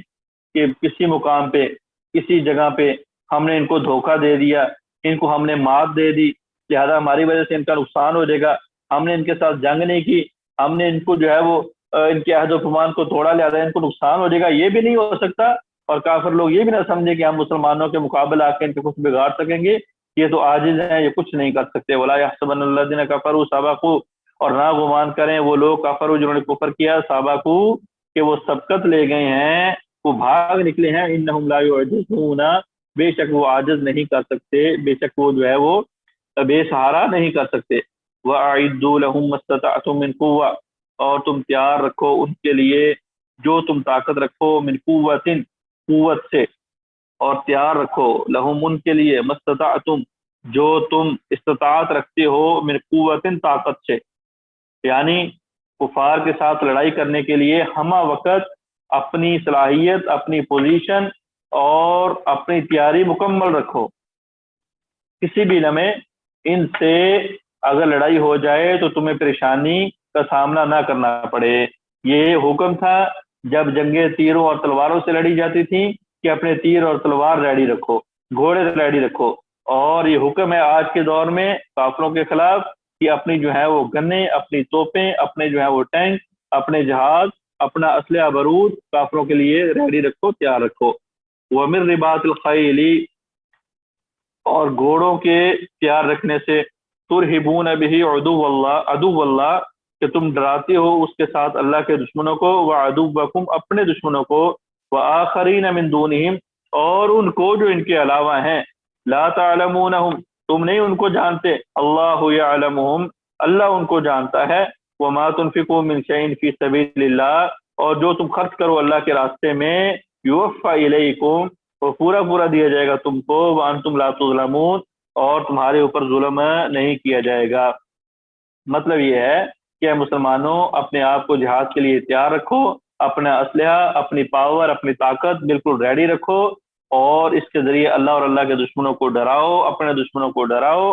کہ کسی مقام پہ کسی جگہ پہ ہم نے ان کو دھوکہ دے دیا، ان کو ہم نے مات دے دی، لہذا ہماری وجہ سے ان کا نقصان ہو جائے گا، ہم نے ان کے ساتھ جنگ نہیں کی، ہم نے ان کو جو ہے وہ ان کے عہد و پیمان کو توڑا، لہذا ان کو نقصان ہو جائے گا، یہ بھی نہیں ہو سکتا۔ اور کافر لوگ یہ بھی نہ سمجھے کہ ہم مسلمانوں کے مقابلے آ کے ان کو کچھ بگاڑ سکیں گے، یہ تو عاجز ہیں، یہ کچھ نہیں کر سکتے۔ ولا يحسبن الذين كفروا سبقوا، اور نہ گمان کریں وہ لوگ کافر جنہوں نے کفر کیا، سبقوا کہ وہ سبقت لے گئے ہیں، وہ بھاگ نکلے ہیں، انہم لا يعجزون بے شک وہ عاجز نہیں کر سکتے، بے شک وہ جو ہے وہ بے سہارا نہیں کر سکتے۔ وَأَعِدُّوا لَهُم مَّا اسْتَطَعْتُم مِّن قُوَّةٍ، اور تم تیار رکھو ان کے لیے جو تم طاقت رکھو، من قوت قوت سے، اور تیار رکھو لہم ان کے لیے مستطعتم جو تم استطاعت رکھتے ہو، من قوت طاقت سے، یعنی کفار کے ساتھ لڑائی کرنے کے لیے ہمہ وقت اپنی صلاحیت، اپنی پوزیشن اور اپنی تیاری مکمل رکھو، کسی بھی لمحے ان سے اگر لڑائی ہو جائے تو تمہیں پریشانی کا سامنا نہ کرنا پڑے۔ یہ حکم تھا جب جنگیں تیروں اور تلواروں سے لڑی جاتی تھیں کہ اپنے تیر اور تلوار ریڈی رکھو، گھوڑے ریڈی رکھو، اور یہ حکم ہے آج کے دور میں کافروں کے خلاف کہ اپنی جو ہے وہ گنیں، اپنی توپیں، اپنے جو ہے وہ ٹینک، اپنے جہاز، اپنا اسلحہ بارود کافروں کے لیے ریڈی رکھو، تیار رکھو۔ وَمِن رِبَاطِ الْخَيْلِ، اور گھوڑوں کے تیار رکھنے سے، ترہبون بہ عدو اللہ کہ تم ڈراتے ہو اس کے ساتھ اللہ کے دشمنوں کو، وعدوکم اپنے دشمنوں کو، وآخرین من دونہم اور ان کو جو ان کے علاوہ ہیں، لا تعلمونہم تم نہیں ان کو جانتے، اللہ یعلمہم اللہ ان کو جانتا ہے، وما تنفقوا من شیء فی سبیل اللہ اور جو تم خرچ کرو اللہ کے راستے میں، یوفی الیکم وہ پورا پورا دیا جائے گا تم کو، وانتم لا تظلمون اور تمہارے اوپر ظلم نہیں کیا جائے گا۔ مطلب یہ ہے کہ مسلمانوں اپنے آپ کو جہاد کے لیے تیار رکھو، اپنا اسلحہ، اپنی پاور، اپنی طاقت بالکل ریڈی رکھو، اور اس کے ذریعے اللہ اور اللہ کے دشمنوں کو ڈراؤ، اپنے دشمنوں کو ڈراؤ۔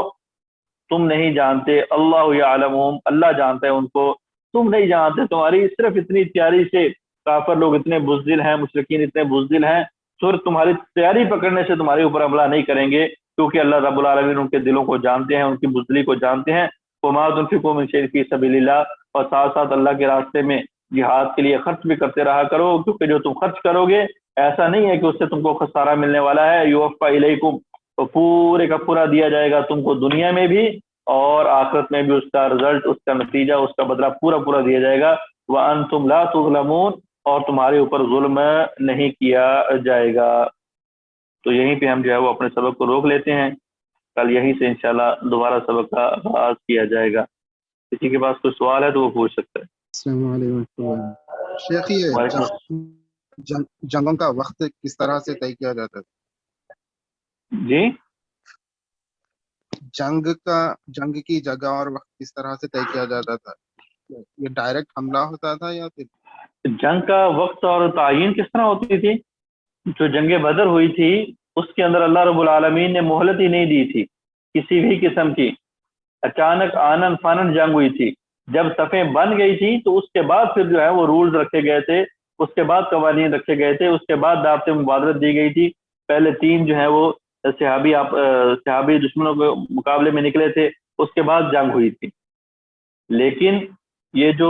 تم نہیں جانتے، اللہ یعلمہم اللہ جانتا ہے ان کو، تم نہیں جانتے، تمہاری صرف اتنی تیاری سے کافر لوگ اتنے بزدل ہیں، مشرکین اتنے بزدل ہیں، صرف تمہاری تیاری پکڑنے سے تمہارے اوپر حملہ نہیں کریں گے، کیونکہ اللہ رب العالمین ان کے دلوں کو جانتے ہیں، ان کی بزدلی کو جانتے ہیں۔ وما تنفقوا من شیء فی سبیل اللہ اور ساتھ ساتھ اللہ کے راستے میں جہاد کے لیے خرچ بھی کرتے رہا کرو، کیونکہ جو تم خرچ کرو گے ایسا نہیں ہے کہ اس سے تم کو خسارہ ملنے والا ہے، یوفی الیکم تو پورے کا پورا دیا جائے گا تم کو، دنیا میں بھی اور آخرت میں بھی اس کا رزلٹ، اس کا نتیجہ، اس کا بدلہ پورا پورا دیا جائے گا۔ وانتم لا تظلمون اور تمہارے اوپر ظلم نہیں کیا جائے گا۔ تو یہیں پہ ہم جو ہے وہ اپنے سبق کو روک لیتے ہیں، کل یہیں سے انشاءاللہ دوبارہ سبق کا آغاز کیا جائے گا۔ کسی کے پاس کوئی سوال ہے تو وہ پوچھ سکتا ہے۔ السلام علیکم شیخ، یہ وعلیکم جنگوں کا وقت کس طرح سے طے کیا جاتا ہے؟ جی، جنگ کی جگہ اور وقت کس طرح سے طے کیا جاتا تھا؟ یہ ڈائریکٹ حملہ ہوتا تھا یا پھر جنگ کا وقت اور تعین کس طرح ہوتی تھی؟ جو جنگ بدر ہوئی تھی اس کے اندر اللہ رب العالمین نے مہلت ہی نہیں دی تھی کسی بھی قسم کی، اچانک آنن فانن جنگ ہوئی تھی، جب صفیں بن گئی تھی تو اس کے بعد پھر جو ہے وہ رولز رکھے گئے تھے، اس کے بعد قوانین رکھے گئے تھے، اس کے بعد دعوت مبادرت دی گئی تھی۔ پہلے 3 جو ہے وہ صحابی دشمنوں کے مقابلے میں نکلے تھے، اس کے بعد جنگ ہوئی تھی۔ لیکن یہ جو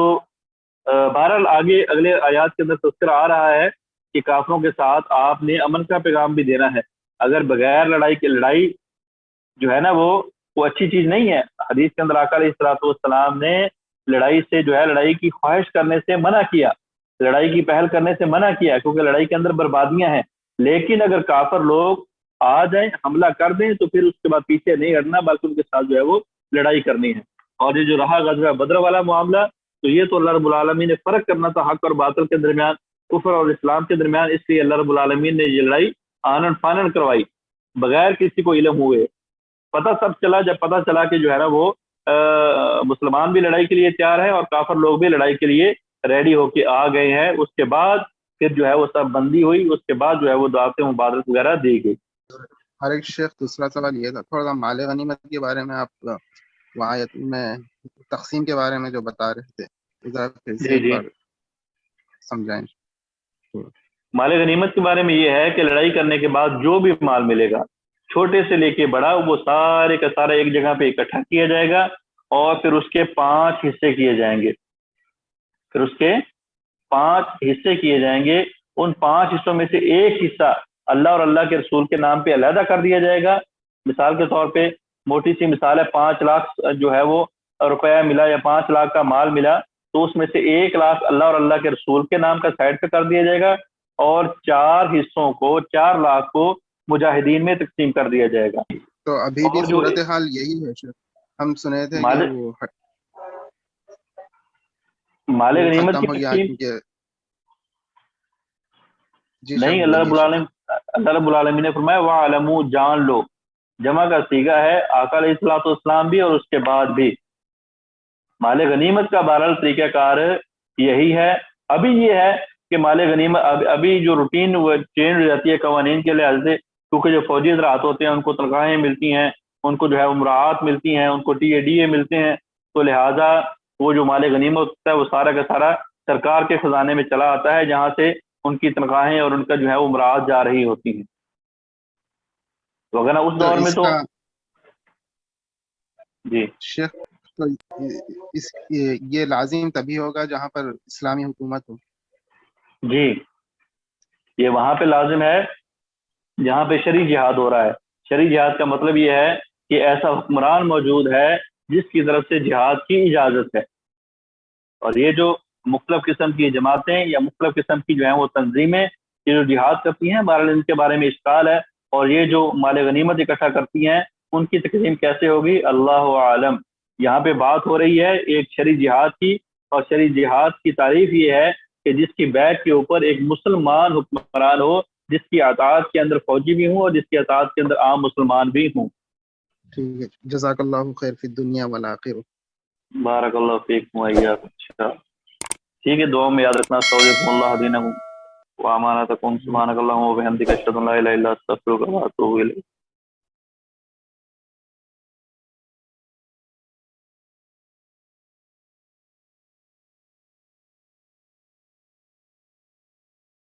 بہرحال آگے اگلے آیات کے اندر تذکرہ آ رہا ہے کہ کافروں کے ساتھ آپ نے امن کا پیغام بھی دینا ہے، اگر بغیر لڑائی کی لڑائی جو ہے نا وہ اچھی چیز نہیں ہے۔ حدیث کے اندر آقا علیہ الصلوۃ والسلام نے لڑائی سے جو ہے لڑائی کی خواہش کرنے سے منع کیا، لڑائی کی پہل کرنے سے منع کیا، کیونکہ لڑائی کے اندر بربادیاں ہیں۔ لیکن اگر کافر لوگ آ جائیں، حملہ کر دیں تو پھر اس کے بعد پیچھے نہیں ہٹنا، بلکہ ان کے ساتھ جو ہے وہ لڑائی کرنی ہے۔ اور یہ جو رہا غزوہ بدر والا معاملہ، تو یہ تو اللہ رب العالمین نے فرق کرنا تھا حق اور باطل کے درمیان، کفر اور اسلام کے درمیان، اس لیے اللہ رب العالمین نے یہ لڑائی آنن فانن کروائی بغیر کسی کو علم ہوئے۔ پتہ سب چلا، جب پتہ چلا کہ جو ہے نا وہ مسلمان بھی لڑائی کے لیے تیار ہے اور کافر لوگ بھی لڑائی کے لیے ریڈی ہو کے آ گئے ہیں. اس کے بعد پھر جو ہے وہ سب بندی ہوئی, اس کے بعد جو ہے وہ دعوت مبادرت وغیرہ دی گئی. ہر ایک شیخ دوسرا سوال یہ تھا تھوڑا سا مال غنیمت کے بارے میں آپ وہاں میں تقسیم کے بارے میں جو بتا رہے تھے ذرا پھر سے ایک بار سمجھائیں. مال غنیمت کے بارے میں یہ ہے کہ لڑائی کرنے کے بعد جو بھی مال ملے گا چھوٹے سے لے کے بڑا وہ سارے کا سارا ایک جگہ پہ اکٹھا کیا جائے گا اور پھر اس کے 5 حصے کیے جائیں گے. پھر اس کے 5 حصے کیے جائیں گے. ان 5 حصوں میں سے ایک حصہ اللہ اور اللہ کے رسول کے نام پہ علیحدہ کر دیا جائے گا. مثال کے طور پہ موٹی سی مثال ہے, 5 لاکھ جو ہے وہ روپیہ ملا یا 5 لاکھ کا مال ملا, تو اس میں سے 1 لاکھ اللہ اور اللہ کے رسول کے نام کا سائڈ پہ کر دیا جائے گا اور 4 حصوں کو 4 لاکھ کو مجاہدین میں تقسیم کر دیا جائے گا. تو ابھی بھی صورتحال یہی ہے شیخ, ہم سنے تھے کہ وہ مال غنیمت کی ختم ہو گیا تقسیم کیونکہ نہیں. اللہ رب العالمین نے فرمایا وَعَلَمُوا جان لو, جمع کا صیغہ ہے آقا علیہ الصلوۃ والسلام بھی اور اس کے بعد بھی. مال غنیمت کا بہرحال طریقہ کار یہی ہے. ابھی یہ ہے کہ مال غنیمت ابھی جو روٹین چینج ہو جاتی ہے قوانین کے لحاظ سے, کیونکہ جو فوجی حضرات ہوتے ہیں ان کو تنخواہیں ملتی ہیں, ان کو جو ہے مراعات ملتی ہیں, ان کو ٹی اے ملتے ہیں, تو لہٰذا وہ جو مال غنیمت ہوتا ہے وہ سارا کا سارا سرکار کے خزانے میں چلا آتا ہے, جہاں سے ان کی تنخواہیں اور ان کا جو ہے وہ مراعات جا رہی ہوتی ہیں. وغیرہ اس دور میں تو جی شیخ تو یہ لازم تبھی ہوگا جہاں پر اسلامی حکومت ہو. جی یہ وہاں پہ لازم ہے جہاں پہ شرعی جہاد ہو رہا ہے. شرعی جہاد کا مطلب یہ ہے کہ ایسا حکمران موجود ہے جس کی طرف سے جہاد کی اجازت ہے. اور یہ جو مختلف قسم کی جماعتیں یا مختلف قسم کی جو ہیں وہ تنظیمیں یہ جو جہاد کرتی ہیں, بہرحال ان کے بارے میں اشکال ہے. اور یہ جو مال غنیمت اکٹھا کرتی ہیں ان کی تقسیم کیسے ہوگی اللہ عالم. یہاں پہ بات ہو رہی ہے ایک شرعی جہاد کی, اور شرعی جہاد کی تعریف یہ ہے کہ جس کی بیعت کے اوپر ایک مسلمان حکمران ہو, جس کی اطاعت کے اندر فوجی بھی ہوں اور جس کی اطاعت کے اندر عام مسلمان بھی ہوں. ٹھیک ہے, جزاک اللہ خیر فی الدنیا والآخرہ. بارک اللہ فیکم وإیاکم. اچھا ٹھیک ہے, دعا میں یاد رکھنا. استودعکم اللہ دینکم وامانتکم. سبحانک اللہم وبحمدک اشہد ان لا الہ الا انت استغفرک واتوب الیک.